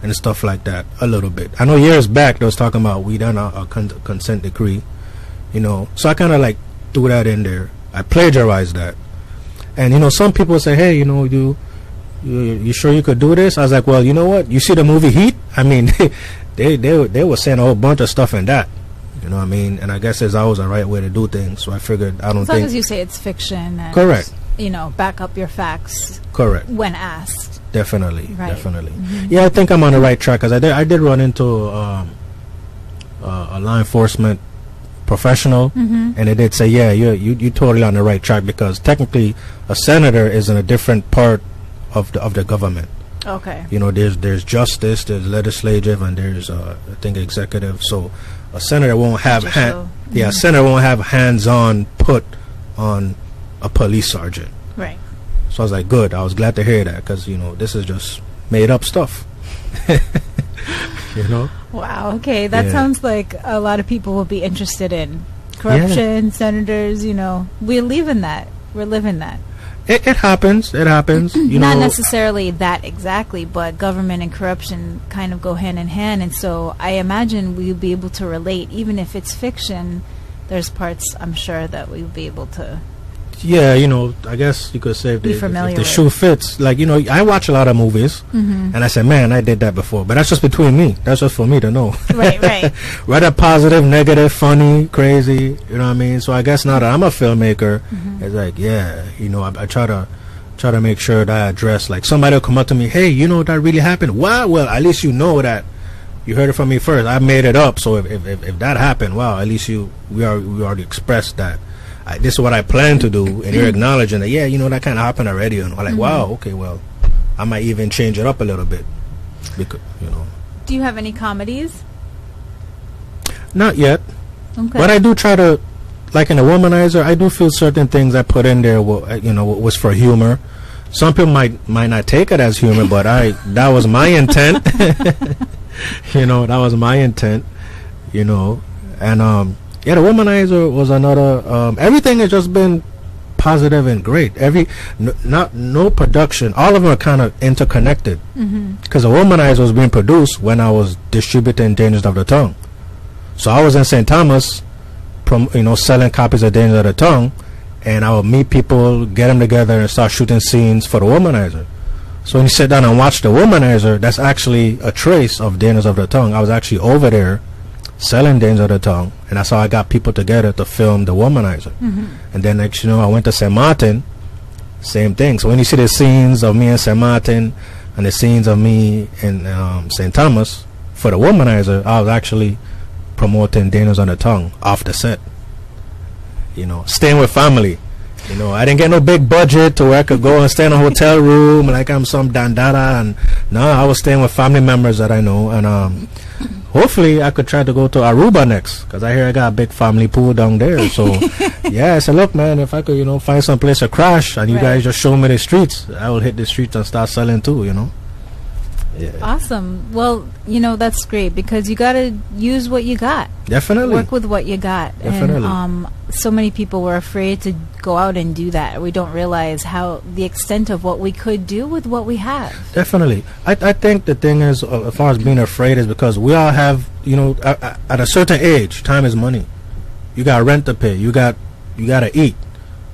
S4: and stuff like that a little bit. I know years back they was talking about we done a consent decree, so I kind of like threw that in there. I plagiarized that, and some people say, hey, you sure you could do this? I was like, well, you know what, you see the movie Heat? I mean, they were saying a whole bunch of stuff in that, what I mean, and I guess there's always a right way to do things, so I figured as long
S3: as you say it's fiction and
S4: correct,
S3: back up your facts
S4: correct
S3: when asked.
S4: Definitely.
S3: Yeah,
S4: I think I'm on the right track, because I did run into a law enforcement professional, and they did say, yeah, you're totally on the right track, because technically a senator is in a different part of the government.
S3: Okay.
S4: There's justice, there's legislative, and there's I think executive. So a senator won't have a senator won't have hands-on put on a police sergeant.
S3: Right.
S4: So I was like, good. I was glad to hear that, because this is just made up stuff. You know?
S3: Wow. Okay, that
S4: Yeah.
S3: sounds like a lot of people will be interested in corruption, senators. You know, we live in that. We're living that.
S4: It happens. It happens. You
S3: Not
S4: know,
S3: necessarily that exactly, but government and corruption kind of go hand in hand, and so I imagine we'll be able to relate, even if it's fiction. There's parts I'm sure that we'll be able to.
S4: yeah, you know, I guess you could say if
S3: Be
S4: the
S3: familiar with.
S4: shoe fits. Like, you know, I watch a lot of movies, and I say, man, I did that before. But that's just between me. That's just for me to know.
S3: Right, right.
S4: Whether positive, negative, funny, crazy, you know what I mean? So I guess now that I'm a filmmaker, it's like, yeah, you know, I try to make sure that I address, like, somebody will come up to me, hey, you know, that really happened. Wow, well, at least you know that you heard it from me first. I made it up. So if that happened, wow, at least we already expressed that. This is what I plan to do, and you're acknowledging that, yeah, you know, that kind of happened already. And I'm like, wow, okay, well, I might even change it up a little bit. Because, you know.
S3: Do you have any comedies?
S4: Not yet.
S3: Okay.
S4: But I do try to, like in The Womanizer, I do feel certain things I put in there, you know, was for humor. Some people might not take it as humor, but that was my intent. You know, that was my intent, you know. And, yeah, The Womanizer was another. Everything has just been positive and great. No production. All of them are kind of interconnected. Because The Womanizer was being produced when I was distributing Dangers of the Tongue. So I was in St. Thomas, you know, selling copies of Dangers of the Tongue, and I would meet people, get them together, and start shooting scenes for The Womanizer. So when you sit down and watch The Womanizer, that's actually a trace of Dangers of the Tongue. I was actually over there selling Dangers of the Tongue, and that's how I got people together to film The Womanizer. And then, next, you know, I went to St. Martin, same thing. So when you see the scenes of me in St. Martin and the scenes of me in St. Thomas for The Womanizer, I was actually promoting Dangers on the Tongue off the set. You know, staying with family. You know, I didn't get no big budget to where I could go and stay in a hotel room like I'm some dandada. And no, I was staying with family members that I know. And hopefully I could try to go to Aruba next, because I hear I got a big family pool down there. So yeah, I said, look, man, if I could, you know, find some place to crash and you guys just show me the streets, I will hit the streets and start selling too, you know. Yeah.
S3: Awesome. Well, you know, that's great, because you got to use what you got.
S4: Definitely.
S3: Work with what you got.
S4: Definitely.
S3: And so many people were afraid to go out and do that. We don't realize how the extent of what we could do with what we have.
S4: Definitely. I think the thing is, as far as being afraid, is because we all have, you know, at a certain age, time is money. You got rent to pay. You got to eat.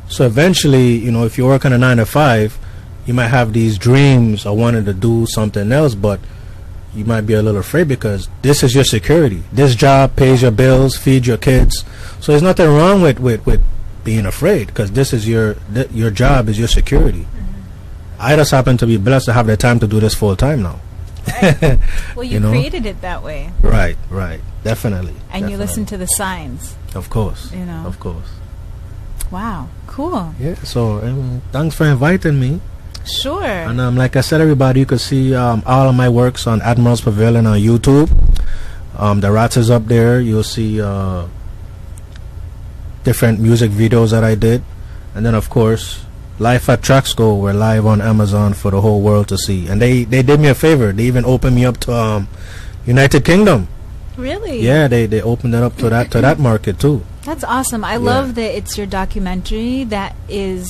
S4: So eventually, you know, if you're working a 9 to 5, you might have these dreams of wanting to do something else, but you might be a little afraid because this is your security. This job pays your bills, feeds your kids. So there's nothing wrong with being afraid, because this is your job is your security. I just happen to be blessed to have the time to do this full time now.
S3: Right. Well, you
S4: know?
S3: created it that way.
S4: Right, definitely.
S3: And you listen to the signs.
S4: Of course.
S3: You know.
S4: Of course.
S3: Wow. Cool.
S4: Yeah. So thanks for inviting me.
S3: Sure.
S4: And like I said, everybody, you can see all of my works on Admiral's Pavilion on YouTube. The Rats is up there. You'll see different music videos that I did. And then, of course, Life at Track School, we're live on Amazon for the whole world to see. And they did me a favor. They even opened me up to United Kingdom.
S3: Really?
S4: Yeah, they opened it up to that market too.
S3: That's awesome. I love that it's your documentary that is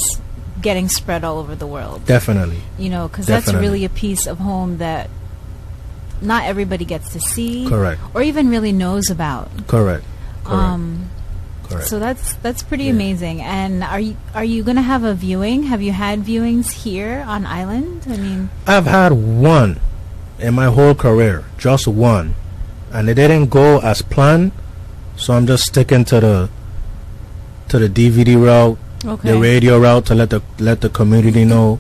S3: getting spread all over the world.
S4: Definitely.
S3: You know, because that's really a piece of home that not everybody gets to see.
S4: Correct.
S3: Or even really knows about.
S4: Correct.
S3: Correct. So that's pretty amazing. And are you going to have a viewing? Have you had viewings here on island? I mean,
S4: I've had one in my whole career, just one, and it didn't go as planned. So I'm just sticking to the DVD route.
S3: Okay.
S4: The radio route to let the community know.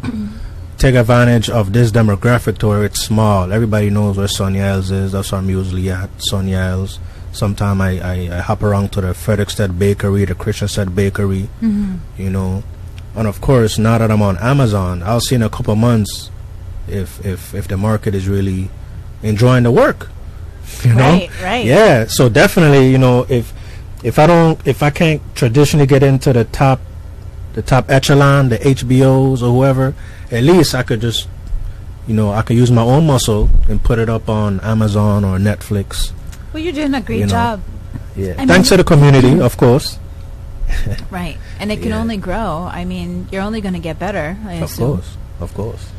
S4: Take advantage of this demographic to where it's small. Everybody knows where Soniel's is. That's where I'm usually at, Soniel's. Sometimes I hop around to the Frederickstead Bakery, the Christianstead Bakery, you know. And of course, now that I'm on Amazon, I'll see in a couple months if the market is really enjoying the work. You know?
S3: Right.
S4: Yeah. So definitely, you know, if I can't traditionally get into the top echelon, the HBOs or whoever, at least I could just, I can use my own muscle and put it up on Amazon or Netflix.
S3: Well, you're doing a great job.
S4: Yeah. Thanks to the community, of course.
S3: Right. And it can only grow. I mean, you're only going to get better, I assume.
S4: Of course.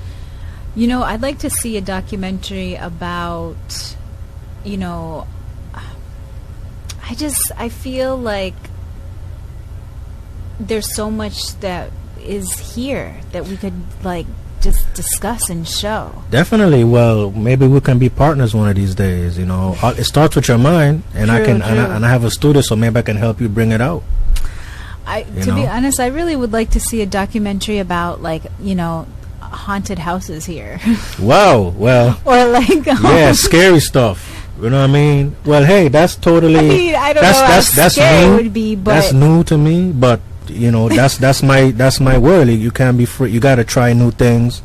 S3: I'd like to see a documentary about, I feel like there's so much that is here that we could, like, just discuss and show.
S4: Definitely. Well, maybe we can be partners one of these days. It starts with your mind, and
S3: True,
S4: and I have a studio, so maybe I can help you bring it out.
S3: To be honest, I really would like to see a documentary about, like, haunted houses here.
S4: Wow. Well.
S3: Or like
S4: scary stuff. You know what I mean? Well, hey, that's totally.
S3: I don't know how scary it would be, but
S4: that's new to me. But that's my world. You can't be free. You got to try new things.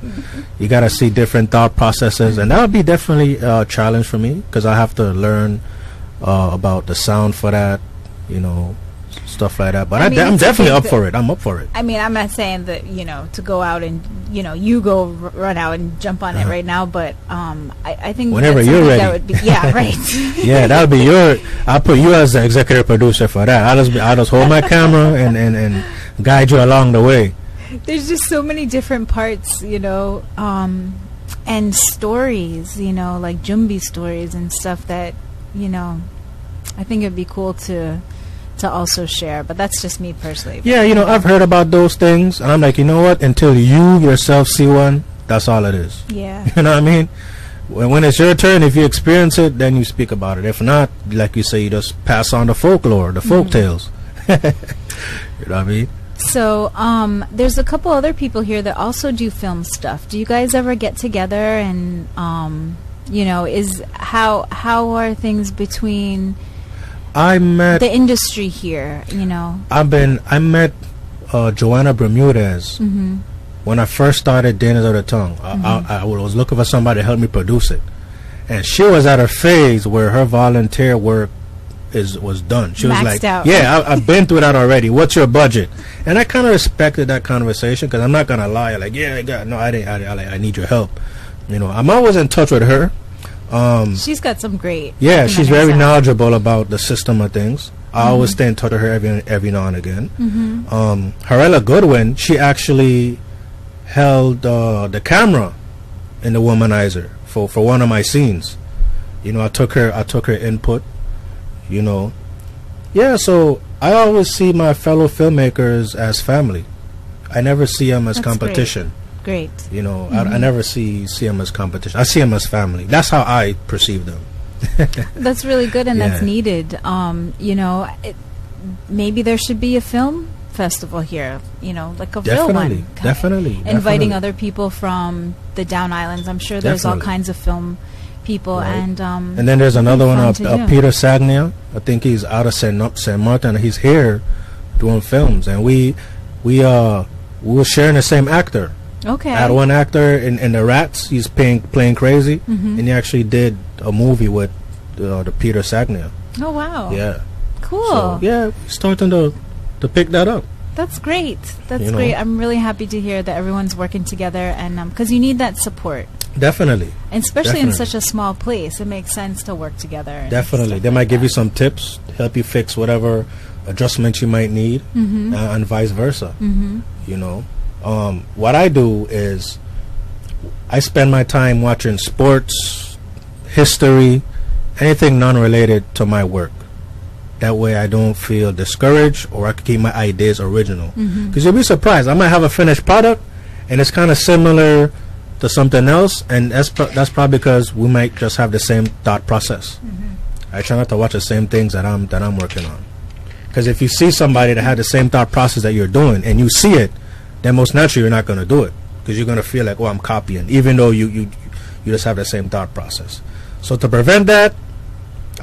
S4: You got to see different thought processes, and that would be definitely a challenge for me because I have to learn about the sound for that. Stuff like that. But I'm definitely up for it. I'm up for it.
S3: I mean, I'm not saying that to go out and you go run out and jump on it right now. But I think
S4: whenever you're ready,
S3: that would be right.
S4: Yeah, that would be I'll put you as the executive producer for that. I'll just hold my camera and guide you along the way.
S3: There's just so many different parts, and stories, like Jumbi stories and stuff that I think it'd be cool to also share, but that's just me personally.
S4: Yeah, I've heard about those things, and I'm like, you know what? Until you yourself see one, that's all it is.
S3: Yeah.
S4: You know what I mean? When it's your turn, if you experience it, then you speak about it. If not, like you say, you just pass on the folklore, the folk tales. You know what I mean?
S3: So, there's a couple other people here that also do film stuff. Do you guys ever get together and, how are things between
S4: I met
S3: the industry here,
S4: I met Joanna Bermudez when I first started Dana's of the Tongue. I was looking for somebody to help me produce it, and she was at a phase where her volunteer work was done. She was
S3: maxed
S4: like,
S3: out.
S4: "Yeah, I've been through that already. What's your budget?" And I kind of respected that conversation because I'm not gonna lie. Like, yeah, I need your help. I'm always in touch with her.
S3: She's got some great.
S4: Yeah, she's very knowledgeable about the system of things. I always stay in touch with her every now and again. Harella Goodwin, she actually held the camera in the Womanizer for one of my scenes. I took her input. Yeah. So I always see my fellow filmmakers as family. I never see them as competition.
S3: Great.
S4: I never see them as competition. I see them as family. That's how I perceive them.
S3: That's really good, and that's needed. Maybe there should be a film festival here, like a real one.
S4: Definitely.
S3: Inviting other people from the Down Islands. I'm sure there's all kinds of film people. Right. And
S4: then there's another one, Peter Sagnia. I think he's out of St. Martin. He's here doing films, and we were sharing the same actor.
S3: Okay.
S4: I had one actor in The Rats. He's playing crazy, and he actually did a movie with the Peter Sagnia.
S3: Oh wow!
S4: Yeah.
S3: Cool.
S4: So, yeah, starting to pick that up.
S3: That's great. That's great. I'm really happy to hear that everyone's working together, and because you need that support.
S4: Definitely.
S3: And especially in such a small place, it makes sense to work together.
S4: Definitely. They might give you some tips, help you fix whatever adjustments you might need, and vice versa. What I do is I spend my time watching sports, history, anything non-related to my work. That way I don't feel discouraged, or I can keep my ideas original. Because you'll be surprised. I might have a finished product, and it's kind of similar to something else, and that's probably because we might just have the same thought process. I try not to watch the same things that I'm working on. Because if you see somebody that had the same thought process that you're doing, and you see it, then most naturally you're not going to do it, because you're going to feel like, oh, I'm copying, even though you just have the same thought process. So to prevent that,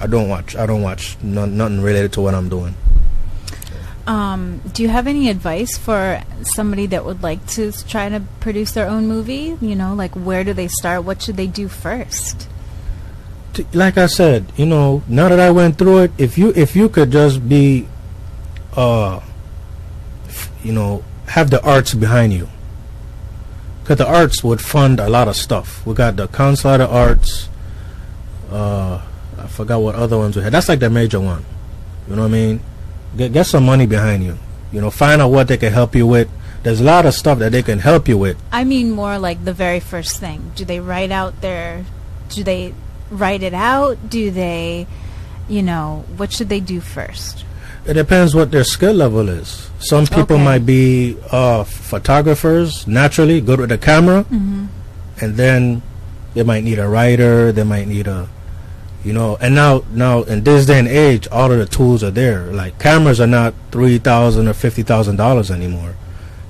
S4: I don't watch nothing related to what I'm doing.
S3: Do you have any advice for somebody that would like to try to produce their own movie? Like, where do they start? What should they do first?
S4: Like I said, now that I went through it, if you could just be, have the arts behind you. because the arts would fund a lot of stuff. We got the Consulate of Arts. I forgot what other ones we had. That's like the major one. You know what I mean? Get some money behind you. You know, find out what they can help you with. There's a lot of stuff that they can help you with.
S3: I mean more like the very first thing. Do they write it out? Do they, you know, what should they do first?
S4: It depends what their skill level is. Some people might be photographers, naturally, good with the camera. And then they might need a writer. They might need a, you know, and now in this day and age, all of the tools are there. Like cameras are not $3,000 or $50,000 anymore.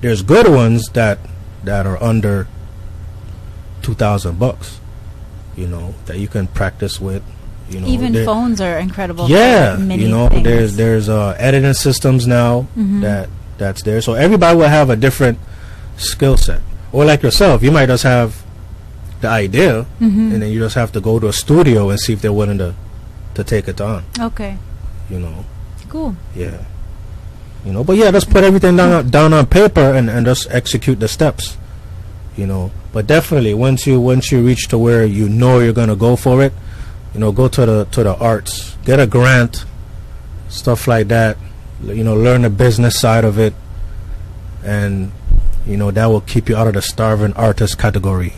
S4: There's good ones that are under $2,000, you know, that you can practice with. You know,
S3: even phones are incredible.
S4: Yeah,
S3: for many
S4: you know,
S3: things.
S4: there's editing systems now that's there. So everybody will have a different skill set. Or like yourself, you might just have the idea, and then you just have to go to a studio and see if they're willing to take it on.
S3: Okay.
S4: You know.
S3: Cool.
S4: Yeah. You know, but yeah, just put everything down on paper and just execute the steps. You know, but definitely once you reach to where you know you're gonna go for it, you know, go to the arts, get a grant, stuff like that. You know, learn the business side of it, and you know that will keep you out of the starving artist category.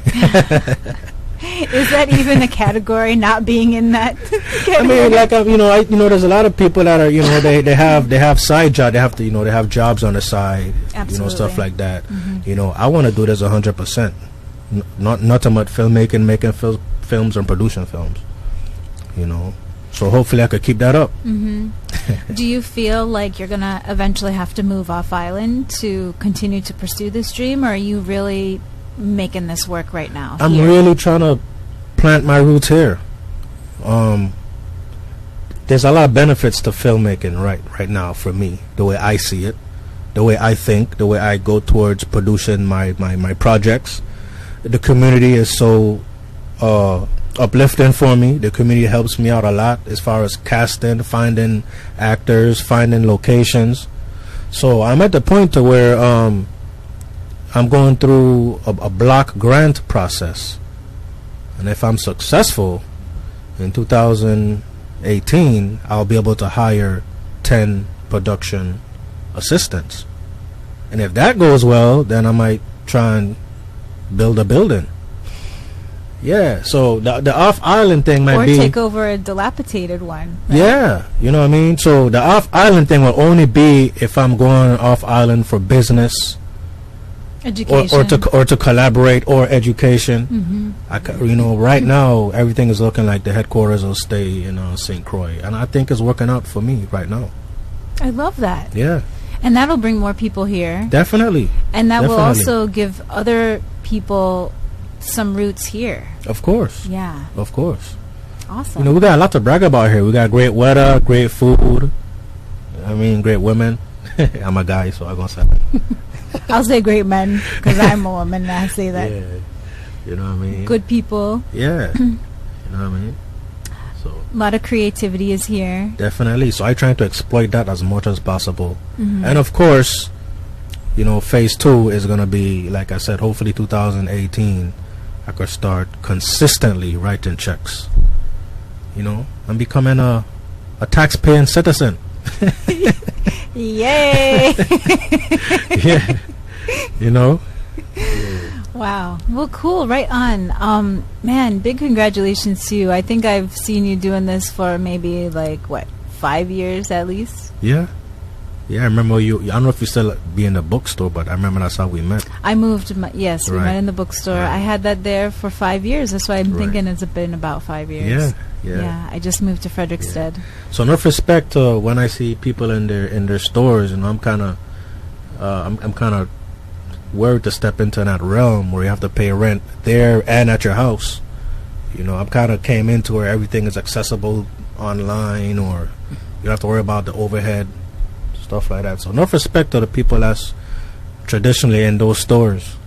S3: Is that even a category? Not being in that category?
S4: I mean, like you know, there's a lot of people that are, you know, they have side job. They have to, you know, they have jobs on the side.
S3: Absolutely.
S4: You know, stuff like that. You know, I want to do this 100%. Not about filmmaking, making films and producing films. You know, so hopefully I could keep that up.
S3: Do you feel like you're gonna eventually have to move off island to continue to pursue this dream, or are you really making this work right now?
S4: I'm
S3: here?
S4: really trying to plant my roots here. There's a lot of benefits to filmmaking right now for me, the way I see it, the way I think, the way I go towards producing my projects. The community is so uplifting for me. The community helps me out a lot as far as casting, finding actors, finding locations. So I'm at the point to where I'm going through a block grant process, and if I'm successful in 2018, I'll be able to hire 10 production assistants, and if that goes well, then I might try and build a building. Yeah, so the off-island thing might be...
S3: Or take over a dilapidated one. Right?
S4: Yeah, you know what I mean? So the off-island thing will only be if I'm going off-island for business,
S3: education,
S4: or to collaborate, or education. You know, right now, everything is looking like the headquarters will stay in St. Croix, and I think it's working out for me right now.
S3: I love that.
S4: Yeah.
S3: And that'll bring more people here.
S4: Definitely.
S3: And that will also give other people some roots here.
S4: Of course.
S3: Yeah.
S4: Of course.
S3: Awesome.
S4: You know, we got a lot to brag about here. We got great weather, great food. I mean, great women. I'm a guy, so I'm going to say that.
S3: I'll say great men, because I'm a woman and I say that.
S4: Yeah. You know what I mean?
S3: Good people.
S4: Yeah. You know what I mean? So
S3: A lot of creativity is here.
S4: definitely. So I try to exploit that as much as possible. And of course, you know, phase 2 is going to be, like I said, hopefully 2018, I could start consistently writing checks. You know, I'm becoming a tax-paying citizen.
S3: Yay!
S4: Yeah. You know?
S3: Wow. Well, cool. Right on. Man, big congratulations to you. I think I've seen you doing this for maybe, like, 5 years at least?
S4: Yeah. Yeah, I remember you. I don't know if you still be in the bookstore, but I remember that's how we met.
S3: I moved. Yes, we
S4: Right.
S3: met in the bookstore.
S4: Right.
S3: I had that there for 5 years. That's why I'm
S4: Right.
S3: thinking it's been about 5 years.
S4: Yeah.
S3: I just moved to Frederickstead.
S4: So enough respect to when I see people in their stores, and I'm kind of worried to step into that realm where you have to pay rent there and at your house. You know, I'm kind of came into where everything is accessible online, or you don't have to worry about the overhead, stuff like that. So enough respect to the people that's traditionally in those stores.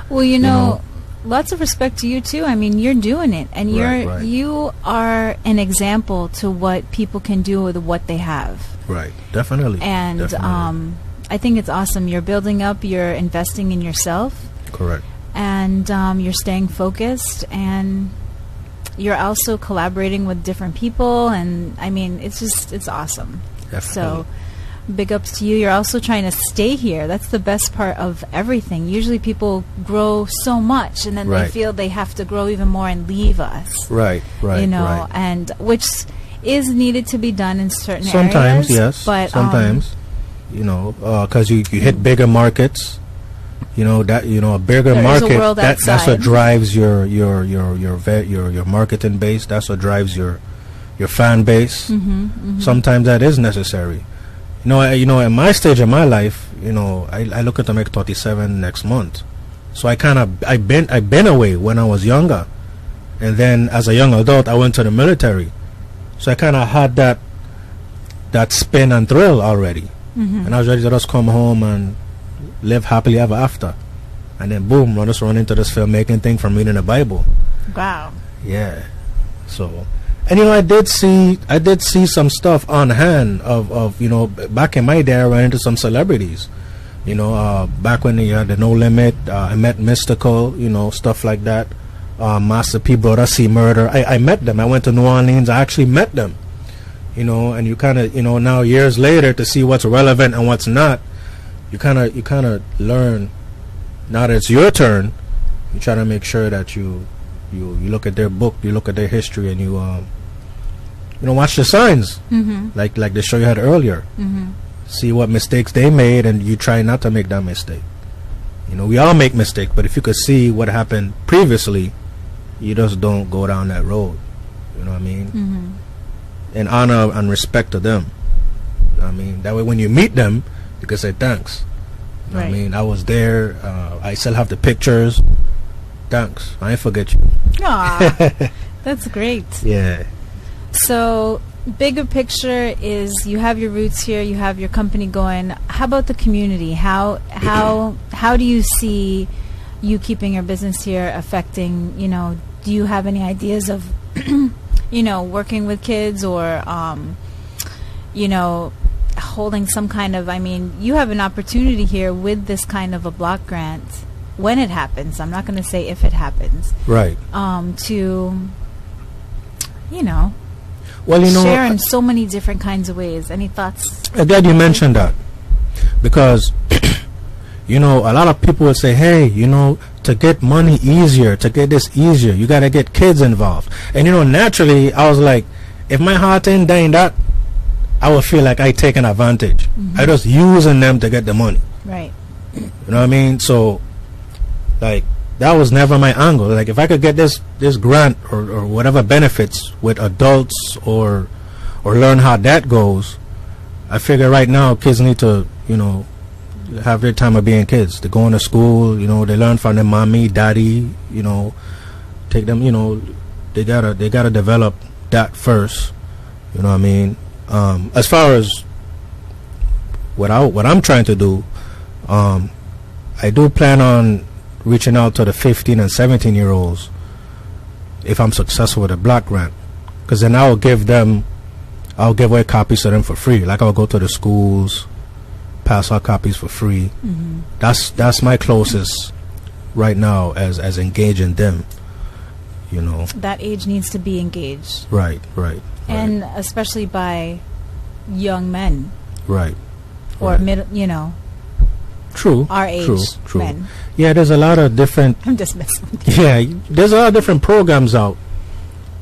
S3: Well, you know, lots of respect to you too. I mean, you're doing it, and
S4: Right.
S3: you are an example to what people can do with what they have.
S4: Right, definitely.
S3: And
S4: Definitely.
S3: I think it's awesome. You're building up. You're investing in yourself.
S4: Correct.
S3: and you're staying focused, and you're also collaborating with different people, and I mean, it's awesome.
S4: Definitely.
S3: So big ups to you. You're also trying to stay here. That's the best part of everything. Usually people grow so much, and then they
S4: Right.
S3: feel they have to grow even more and leave us.
S4: Right, right,
S3: You know,
S4: right.
S3: and which is needed to be done in certain
S4: Sometimes,
S3: areas.
S4: yes.
S3: But
S4: sometimes, you know, because you hit bigger markets. You know that a bigger
S3: There is a
S4: market.
S3: world
S4: That's what
S3: outside.
S4: drives your marketing base. That's what drives your fan base. Sometimes that is necessary. You know, at my stage of my life, you know, I look to make 37 next month. So I've been away when I was younger, and then as a young adult I went to the military. So I kind of had that spin and thrill already, and I was ready to just come home and live happily ever after. And then boom, I just run into this filmmaking thing from reading the Bible.
S3: wow.
S4: Yeah. So, and you know, I did see some stuff on hand of you know, back in my day I ran into some celebrities. You know, back when you had the No Limit, I met Mystical, you know, stuff like that. Master P, Brother C Murder. I met them. I went to New Orleans. I actually met them. You know, and you kind of, you know, now years later to see what's relevant and what's not, you kind of learn. Now that it's your turn, you try to make sure that you look at their book, you look at their history, and you know, watch the signs, like the show you had earlier. See what mistakes they made, and you try not to make that mistake. You know, we all make mistakes, but if you could see what happened previously, you just don't go down that road. You know what I mean? And honor and respect to them. You know what I mean? That way when you meet them, you can say thanks. You know what I mean? I was there. I still have the pictures. Thanks. I ain't forget you.
S3: Aw, that's great.
S4: Yeah.
S3: So, bigger picture is you have your roots here, you have your company going. How about the community? How do you see you keeping your business here affecting, you know, do you have any ideas of, you know, working with kids or, you know, holding some kind of, I mean, you have an opportunity here with this kind of a block grant when it happens. I'm not going to say if it happens.
S4: Right.
S3: To, you know,
S4: well, you know,
S3: share in so many different kinds of ways. Any thoughts?
S4: I'm glad you mentioned that, because you know, a lot of people would say, hey, you know, to get money easier, to get this easier, you got to get kids involved. And you know, naturally I was like, if my heart ain't dying that, I would feel like I taking advantage. I just using them to get the money.
S3: Right.
S4: You know what I mean? So like, that was never my angle. Like, if I could get this grant or whatever benefits with adults or learn how that goes, I figure right now kids need to, you know, have their time of being kids. They're going to school, you know, they learn from their mommy, daddy, you know, take them, you know, they gotta develop that first. You know what I mean? As far as what I'm trying to do, I do plan on reaching out to the 15 and 17-year-olds if I'm successful with a block grant, because then I'll give away copies to them for free. Like, I'll go to the schools, pass out copies for free. That's my closest right now as engaging them, you know.
S3: That age needs to be engaged.
S4: Right.
S3: And especially by young men.
S4: Right.
S3: Or
S4: right.
S3: middle, you know,
S4: True.
S3: our age
S4: True.
S3: men.
S4: Yeah, there's a lot of different.
S3: I'm just messing with you.
S4: Yeah, there's a lot of different programs out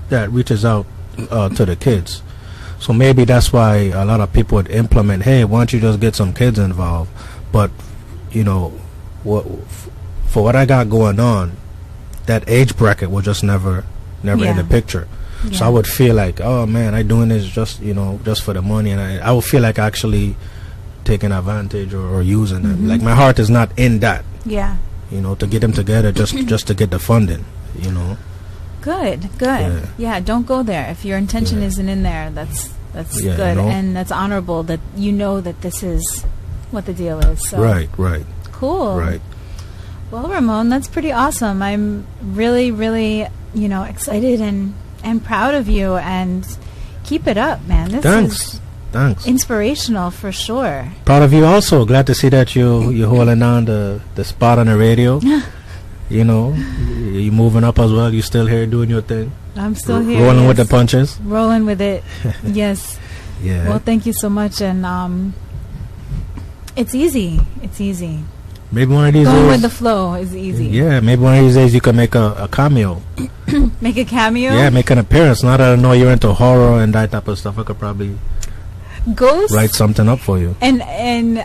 S4: that reaches out to the kids. So maybe that's why a lot of people would implement, hey, why don't you just get some kids involved? But, you know, for what I got going on, that age bracket was just never in the picture.
S3: Yeah.
S4: So I would feel like, oh man, I'm doing this just, you know, just for the money, and I would feel like actually taking advantage or using them. Like, my heart is not in that.
S3: Yeah.
S4: You know, to get them together just to get the funding, you know.
S3: Good.
S4: Yeah.
S3: Yeah, don't go there. If your intention
S4: Yeah.
S3: isn't in there, that's
S4: Yeah,
S3: good.
S4: you know?
S3: And that's honorable that you know that this is what the deal is. So.
S4: Right.
S3: Cool.
S4: Right.
S3: Well, Ramon, that's pretty awesome. I'm really, really, you know, excited and proud of you, and keep it up, man. This is
S4: Thanks.
S3: inspirational for sure.
S4: Proud of you also. Glad to see that you're holding on the spot on the radio. You know, you moving up as well. You still here doing your thing.
S3: I'm still here.
S4: Rolling with the punches.
S3: Rolling with it. Yes.
S4: Yeah.
S3: Well, thank you so much, and it's easy. It's easy.
S4: Maybe one of these
S3: Going
S4: days.
S3: with the flow is easy.
S4: Yeah, maybe one of these days you can make a cameo.
S3: Make a cameo.
S4: Yeah, make an appearance. Now that I know you're into horror and that type of stuff, I could probably
S3: Ghosts.
S4: write something up for you.
S3: And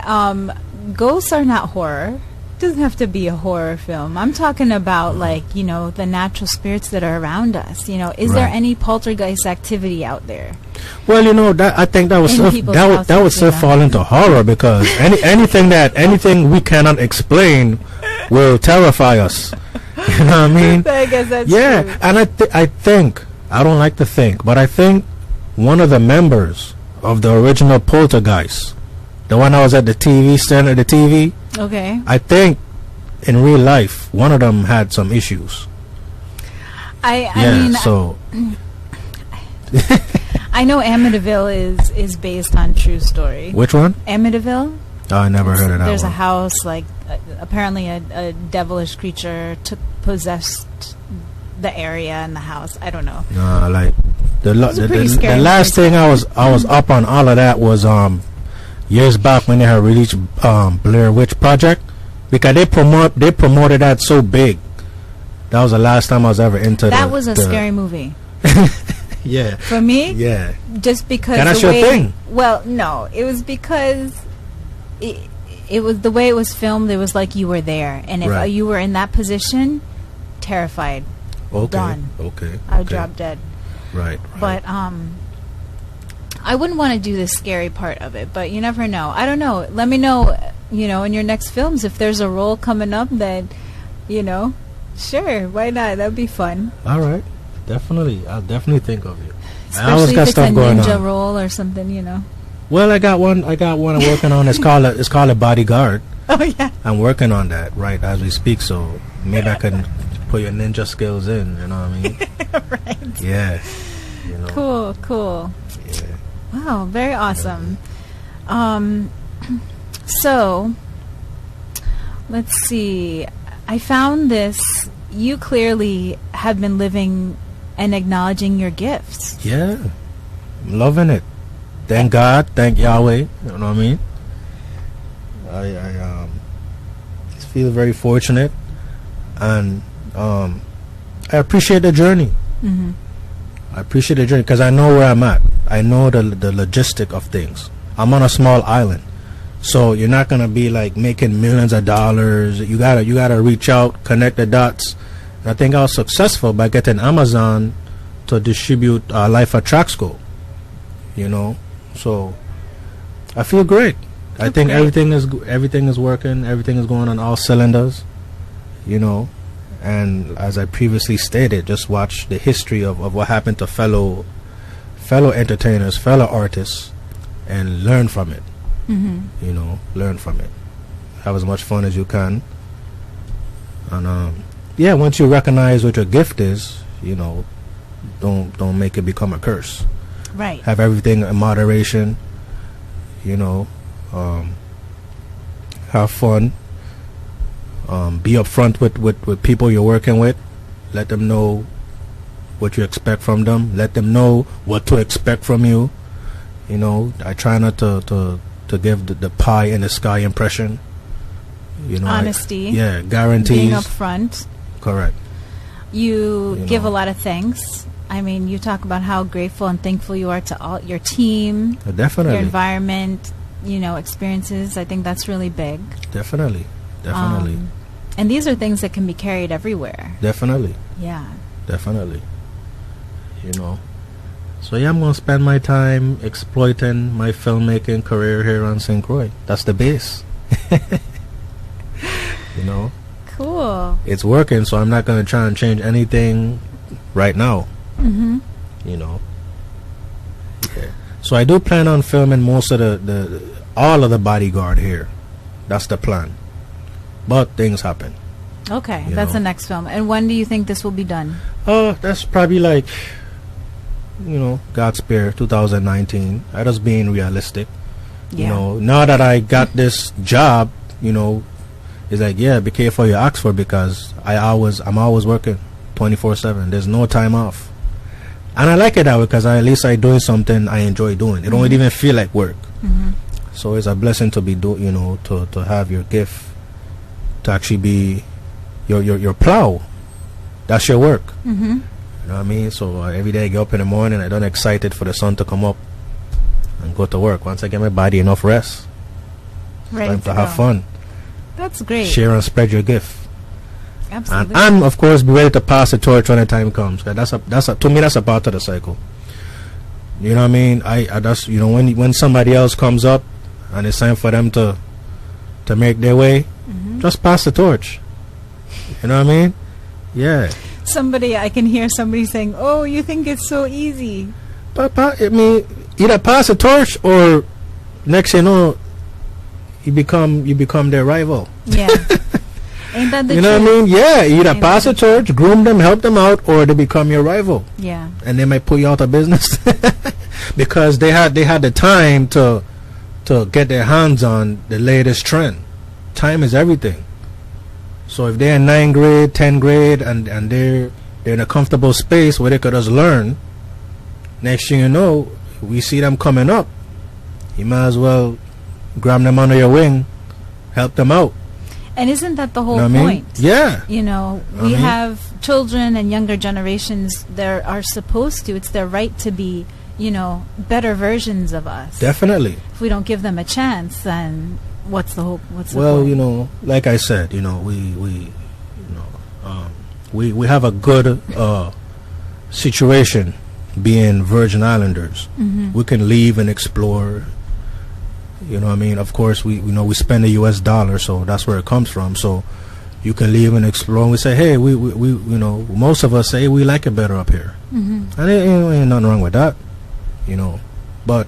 S3: ghosts are not horror. Doesn't have to be a horror film. I'm talking about like, you know, the natural spirits that are around us. You know, is there
S4: Right.
S3: any poltergeist activity out there?
S4: Well, you know, that I think that was
S3: In people's
S4: that would
S3: houses,
S4: still
S3: you know.
S4: fall into horror because anything we cannot explain will terrify us. You know what I mean?
S3: I guess that's
S4: Yeah,
S3: true.
S4: and I think I don't like to think, but I think one of the members of the original Poltergeist, the one that was at the TV stand at the TV,
S3: Okay.
S4: I think in real life one of them had some issues.
S3: I
S4: Yeah,
S3: mean,
S4: so
S3: I know Amityville is based on true story.
S4: which one?
S3: Amityville.
S4: Oh, I never heard of that
S3: There's
S4: one.
S3: a house like apparently a devilish creature possessed the area and the house. I don't know.
S4: No, like the
S3: was a pretty
S4: the
S3: scary
S4: last
S3: place.
S4: thing I was up on all of that was years back when they had released Blair Witch Project, because they promoted that so big. That was the last time I was ever into
S3: That was a scary movie
S4: Yeah,
S3: for me.
S4: yeah.
S3: Just because
S4: And that's
S3: the
S4: your
S3: way,
S4: thing.
S3: Well, no, it was because it was the way it was filmed. It was like you were there, and if
S4: Right.
S3: you were in that position, terrified,
S4: Okay,
S3: done.
S4: okay.
S3: I would
S4: okay.
S3: drop dead.
S4: Right.
S3: But I wouldn't want to do the scary part of it. But you never know. I don't know. Let me know. You know, in your next films, if there's a role coming up that, you know, sure, why not? That'd be fun.
S4: All right, definitely. I'll definitely think of you. I
S3: Especially
S4: always got
S3: if it's a
S4: stuff going
S3: ninja
S4: on.
S3: role or something, you know.
S4: Well, I got one I'm working on. It's called a Bodyguard.
S3: Oh yeah.
S4: I'm working on that right as we speak, so maybe I can put your ninja skills in, you know what I mean?
S3: Right.
S4: Yeah. You know.
S3: Cool. Cool.
S4: Yeah.
S3: Wow. Very awesome. So, let's see. I found this. You clearly have been living and acknowledging your gifts.
S4: Yeah. I'm loving it. Thank God, thank Yahweh, you know what I mean? I feel very fortunate, and I appreciate the journey.
S3: Mm-hmm.
S4: I appreciate the journey because I know where I'm at. I know the logistic of things. I'm on a small island, so you're not gonna be like making millions of dollars. You gotta reach out, connect the dots. And I think I was successful by getting Amazon to distribute Life at Track School. You know, so I feel great. I think
S3: great.
S4: everything is working. Everything is going on all cylinders. You know. And as I previously stated, just watch the history of what happened to fellow entertainers, fellow artists, and learn from it.
S3: Mm-hmm.
S4: You know, learn from it. Have as much fun as you can. And yeah, once you recognize what your gift is, you know, don't make it become a curse.
S3: Right.
S4: Have everything in moderation. You know, have fun. Be upfront with people you're working with. Let them know what you expect from them. Let them know what to expect from you. You know, I try not to give the pie in the sky impression. You know,
S3: Honesty.
S4: yeah, guarantees.
S3: Being upfront.
S4: Correct.
S3: You give
S4: know.
S3: a lot of thanks. I mean, you talk about how grateful and thankful you are to all your team,
S4: Definitely.
S3: your environment, you know, experiences. I think that's really big.
S4: Definitely.
S3: And these are things that can be carried everywhere.
S4: Definitely.
S3: Yeah.
S4: Definitely. You know. So yeah, I'm gonna spend my time exploiting my filmmaking career here on St. Croix. That's the base. You know.
S3: Cool.
S4: It's working, so I'm not gonna try and change anything right now.
S3: Mm-hmm.
S4: You know. Yeah. So I do plan on filming most of the all of the Bodyguard here. That's the plan. But things happen.
S3: Okay,
S4: You
S3: that's
S4: know.
S3: the next film. And when do you think this will be done?
S4: Oh, that's probably like, you know, God spare 2019. I just being realistic.
S3: Yeah.
S4: You know, now that I got this job, you know, He's like, yeah, be careful you ask for, because I'm always working 24/7. There's no time off. And I like it that way, because at least I doing something I enjoy doing. It don't even feel like work. So it's a blessing to be to have your gift, to actually be your plow. That's your work. You know what I mean? So every day I get up in the morning, I don't excited for the sun to come up and go to work. Once I get my body enough rest,
S3: Ready
S4: time to have fun.
S3: That's great.
S4: Share and spread your gift.
S3: Absolutely.
S4: And of course, be ready to pass the torch when the time comes. 'Cause to me, that's a part of the cycle. You know what I mean? That's, when somebody else comes up and it's time for them to make their way, just pass the torch. You know what I mean? Yeah.
S3: I can hear somebody saying, "Oh, you think it's so easy?"
S4: But I mean, either pass the torch or next you know, you become their rival.
S3: Yeah. Ain't that the
S4: You know
S3: truth?
S4: what I mean? Yeah, either pass the torch, groom them, help them out, or they become your rival.
S3: Yeah.
S4: And they might put you out of business because they had the time to get their hands on the latest trend. Time is everything. So if they're in 9th grade, 10th grade, and they're in a comfortable space where they could just learn, next thing you know, we see them coming up. You might as well grab them under your wing, help them out.
S3: And isn't that the whole
S4: Know what I mean?
S3: point?
S4: Yeah.
S3: We have children and younger generations that are supposed to. It's their right to be, better versions of us.
S4: Definitely.
S3: If we don't give them a chance, then what's the hope? What's the
S4: Well,
S3: point?
S4: like I said, we have a good situation being Virgin Islanders. We can leave and explore. You know what I mean? Of course, we spend the U.S. dollar, so that's where it comes from. So you can leave and explore. And we say, hey, we most of us say we like it better up here, and ain't nothing wrong with that, But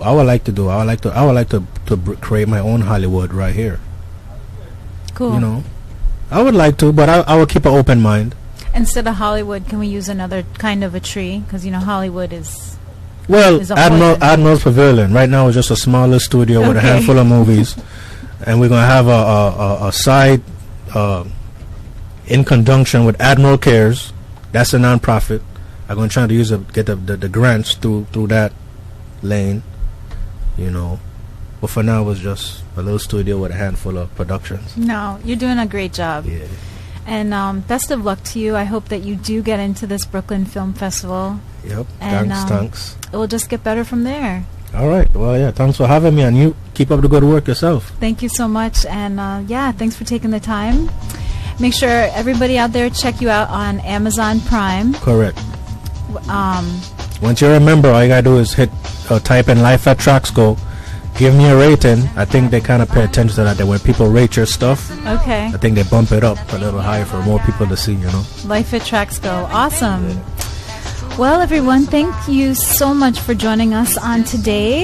S4: I would like to create my own Hollywood right here.
S3: Cool.
S4: I would like to, but I would keep an open mind.
S3: Instead of Hollywood, can we use another kind of a tree? Because Hollywood is.
S4: Well,
S3: is a poison.
S4: Admiral's Pavilion right now is just a smaller studio with a handful of movies, and we're gonna have a side in conjunction with Admiral Cares. That's a non-profit. I'm gonna try to get the grants through that lane, But for now, it was just a little studio with a handful of productions.
S3: No, you're doing a great job.
S4: Yeah.
S3: And best of luck to you. I hope that you do get into this Brooklyn Film Festival.
S4: Yep.
S3: And,
S4: Thanks.
S3: It will just get better from there.
S4: All right. Well, yeah. Thanks for having me, and you keep up the good work yourself.
S3: Thank you so much. And thanks for taking the time. Make sure everybody out there check you out on Amazon Prime.
S4: Correct. Once you're a member, all you gotta do is type in Life at Traxco. Give me a rating. I think they kind of pay attention to that. That when people rate your stuff,
S3: okay,
S4: I think they bump it up a little higher for more people to see.
S3: Life at Traxco. Awesome. Yeah. Well, everyone, thank you so much for joining us on today.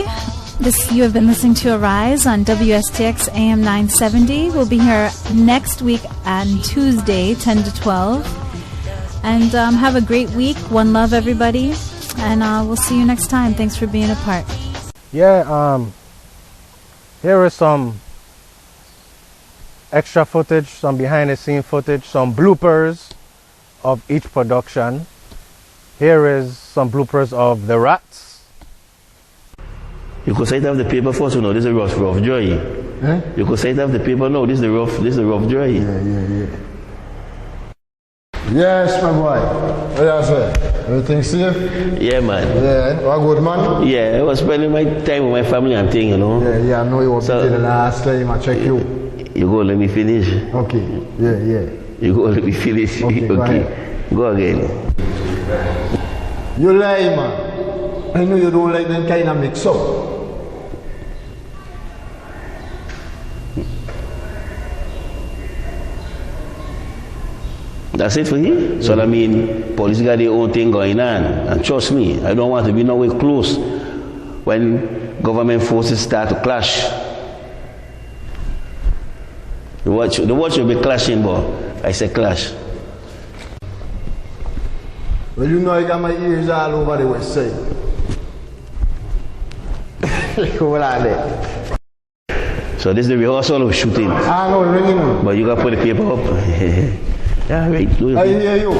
S3: You have been listening to Arise on WSTX AM 970. We'll be here next week on Tuesday, 10 to 12. And have a great week. One love, everybody. And we'll see you next time. Thanks for being a part.
S4: Yeah. Here is some extra footage, some behind-the-scenes footage, some bloopers of each production. Here is some bloopers of The Rats.
S7: You could say it have the paper first, this is a rough drawing. Eh? You could say it have the paper, no, this is the rough drawing.
S8: Yeah. Yes, my boy. What you say? Everything safe?
S7: Yeah, man.
S8: Yeah, all good, man?
S7: Yeah, I was spending my time with my family and thing,
S8: Yeah, I know you were busy the last time I check you.
S7: You go let me finish.
S8: Okay, yeah.
S7: You go let me finish.
S8: Okay.
S7: Go again.
S8: You lie, man. I know you don't like that kind of mix up.
S7: That's it for you? So I mean, police got their own thing going on. And trust me, I don't want to be nowhere close when government forces start to clash. The watch will be clashing, boy. I say clash.
S8: Well, I got my ears all over the west side. Hold on there.
S7: So this is the rehearsal of shooting.
S8: I know, ringing on.
S7: But you got to put the paper up. Yeah, right.
S8: I hear you.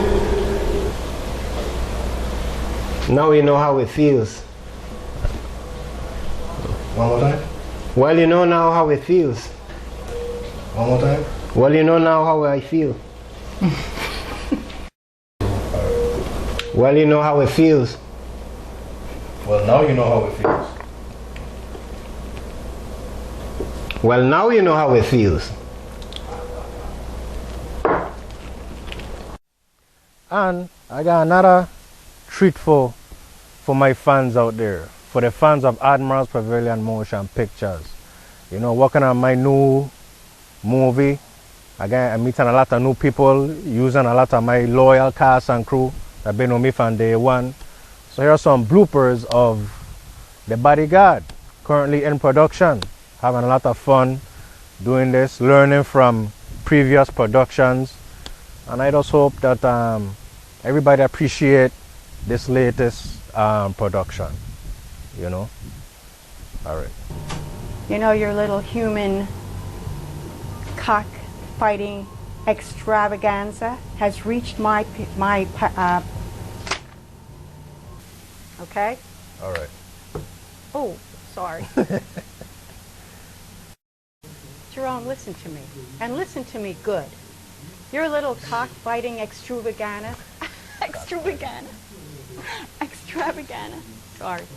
S8: Now you know how it feels.
S4: One more time.
S8: Well, you know now how it feels.
S4: One more time.
S8: Well, you know now how I feel. Well, you know how it feels.
S4: Well, now you know how it feels.
S8: Well, now you know how it feels.
S4: And I got another treat for my fans out there. For the fans of Admiral's Pavilion Motion Pictures. You know, working on my new movie. Again, I'm meeting a lot of new people, using a lot of my loyal cast and crew that have been with me from day one. So here are some bloopers of The Bodyguard, currently in production. Having a lot of fun doing this, learning from previous productions. And I just hope that everybody appreciate this latest production, you know. All right.
S9: You know, your little human cockfighting extravaganza has reached my okay?
S4: All right.
S9: Oh, sorry. Jerome, listen to me. And listen to me good. Your little cockfighting extravaganza. Extravaganza. Sorry.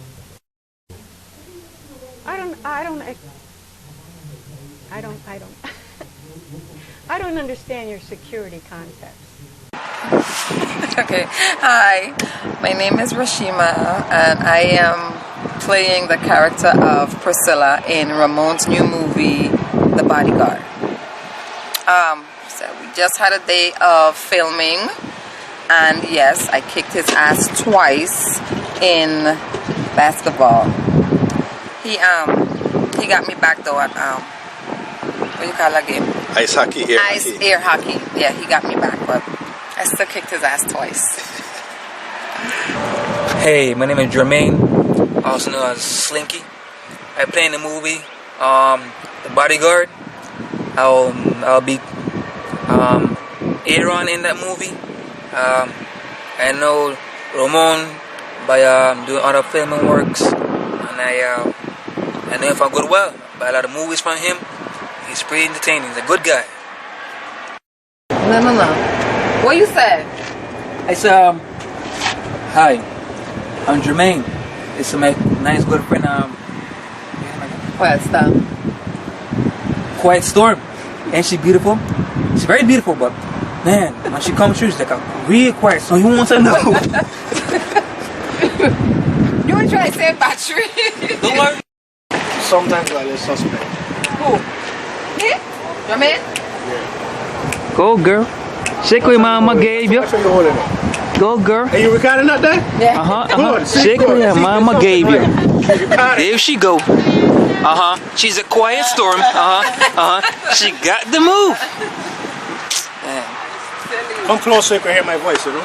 S9: I don't understand your security concepts.
S10: Okay. Hi, my name is Rashima, and I am playing the character of Priscilla in Ramon's new movie, The Bodyguard. So we just had a day of filming, and yes, I kicked his ass twice in basketball. He got me back though at what do you call that game?
S2: Ice hockey,
S10: air hockey. Yeah, he got me back, but I still kicked his ass twice.
S11: Hey, my name is Jermaine, also known as Slinky. I play in the movie The Bodyguard. I'll be Aaron in that movie. I know Ramon by doing other filming works, and I know if I go well, by a lot of movies from him. He's pretty entertaining. He's a good guy.
S10: No. What you said?
S11: I said, hi, I'm Jermaine. It's my nice good friend.
S10: Quiet Storm.
S11: Quiet Storm. And she's beautiful. She's very beautiful, but man, when she comes through, she's like a real quiet. So you want to know?
S10: You want to try to save battery?
S11: Don't worry.
S4: Sometimes I get suspect.
S10: Who? Me? Jermaine?
S11: Yeah. Go, girl. Shake what mama gave you. Go, girl.
S4: Are you recording that there?
S10: Yeah.
S4: Good.
S11: Shake what mama gave you. There she go. She's a quiet storm. She got the move. Yeah.
S4: Come close so you can hear my voice, you know.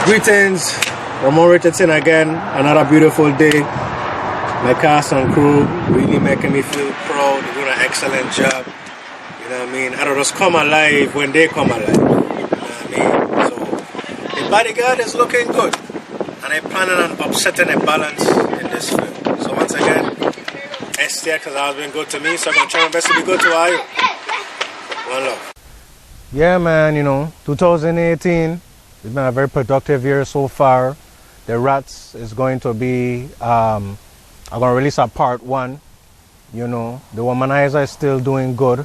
S4: Greetings, Ramon Richardson again. Another beautiful day. My cast and crew really making me feel proud. They're doing an excellent job. You know what I mean? I don't just come alive when they come alive. You know what I mean? So The Bodyguard is looking good. And I'm planning on upsetting a balance in this film. So once again, STX has always been good to me, so I'm going to try my best to be good to all you. One love. Yeah, man, you know, 2018, it's been a very productive year so far. The Rats is going to be, I'm going to release a part 1. You know, The Womanizer is still doing good.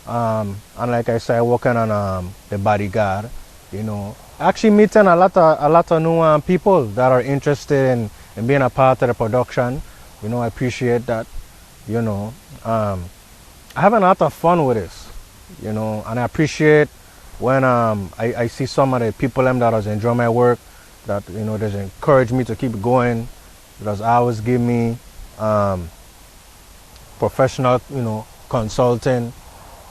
S4: And like I said, working on The Bodyguard, you know. Actually meeting a lot of new people that are interested in being a part of the production. You know, I appreciate that. You know, I'm having a lot of fun with this. You know, and I appreciate when I see some of the people that are enjoying my work, that, you know, they encourage me to keep going, because I always give me professional, you know, consulting.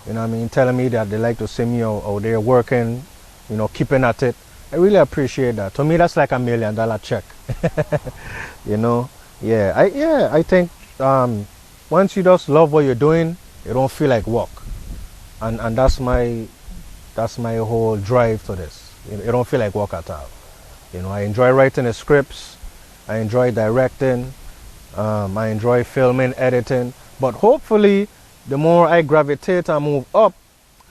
S4: You know what I mean, telling me that they like to see me out there working, you know, keeping at it. I really appreciate that. To me, that's like $1 million check. You know, I think once you just love what you're doing, it don't feel like work, and that's my whole drive to this. It don't feel like work at all. I enjoy writing the scripts, I enjoy directing, I enjoy filming, editing, but hopefully the more I gravitate and move up,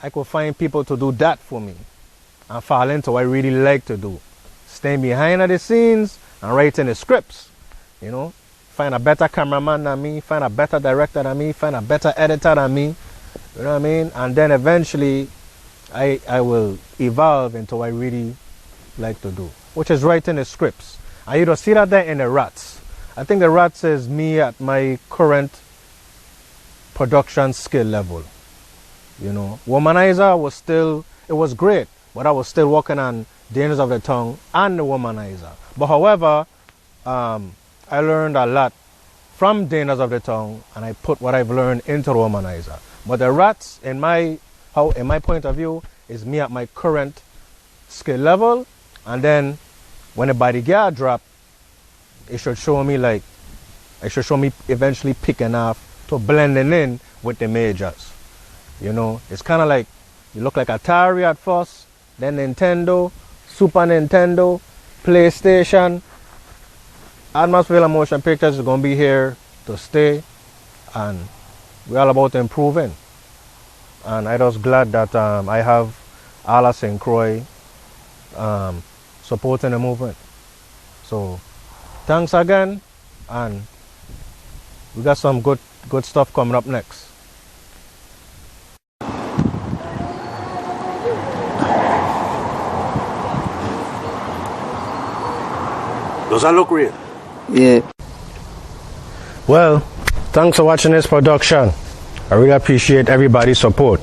S4: I could find people to do that for me and fall into what I really like to do. Staying behind the scenes and writing the scripts, find a better cameraman than me, find a better director than me, find a better editor than me, you know what I mean? And then eventually I will evolve into what I really like to do, which is writing the scripts. And you don't see that there in the Rats. I think the Rats is me at my current production skill level. Womanizer was great, but I was still working on Dangers of the Tongue and the Womanizer. But however, I learned a lot from Dangers of the Tongue, and I put what I've learned into the Womanizer. But the Rats, in my point of view, is me at my current skill level, and then when the Bodyguard drop, it should show me eventually picking off to blending in with the majors. It's kind of like you look like Atari at first, then Nintendo, Super Nintendo, PlayStation. Atmosphere Motion Pictures is going to be here to stay, and we're all about improving. And I'm just glad that I have Alice and Croy supporting the movement. So thanks again, and we got some good stuff coming up next.
S12: Does that look real?
S4: Yeah. Well, thanks for watching this production. I really appreciate everybody's support.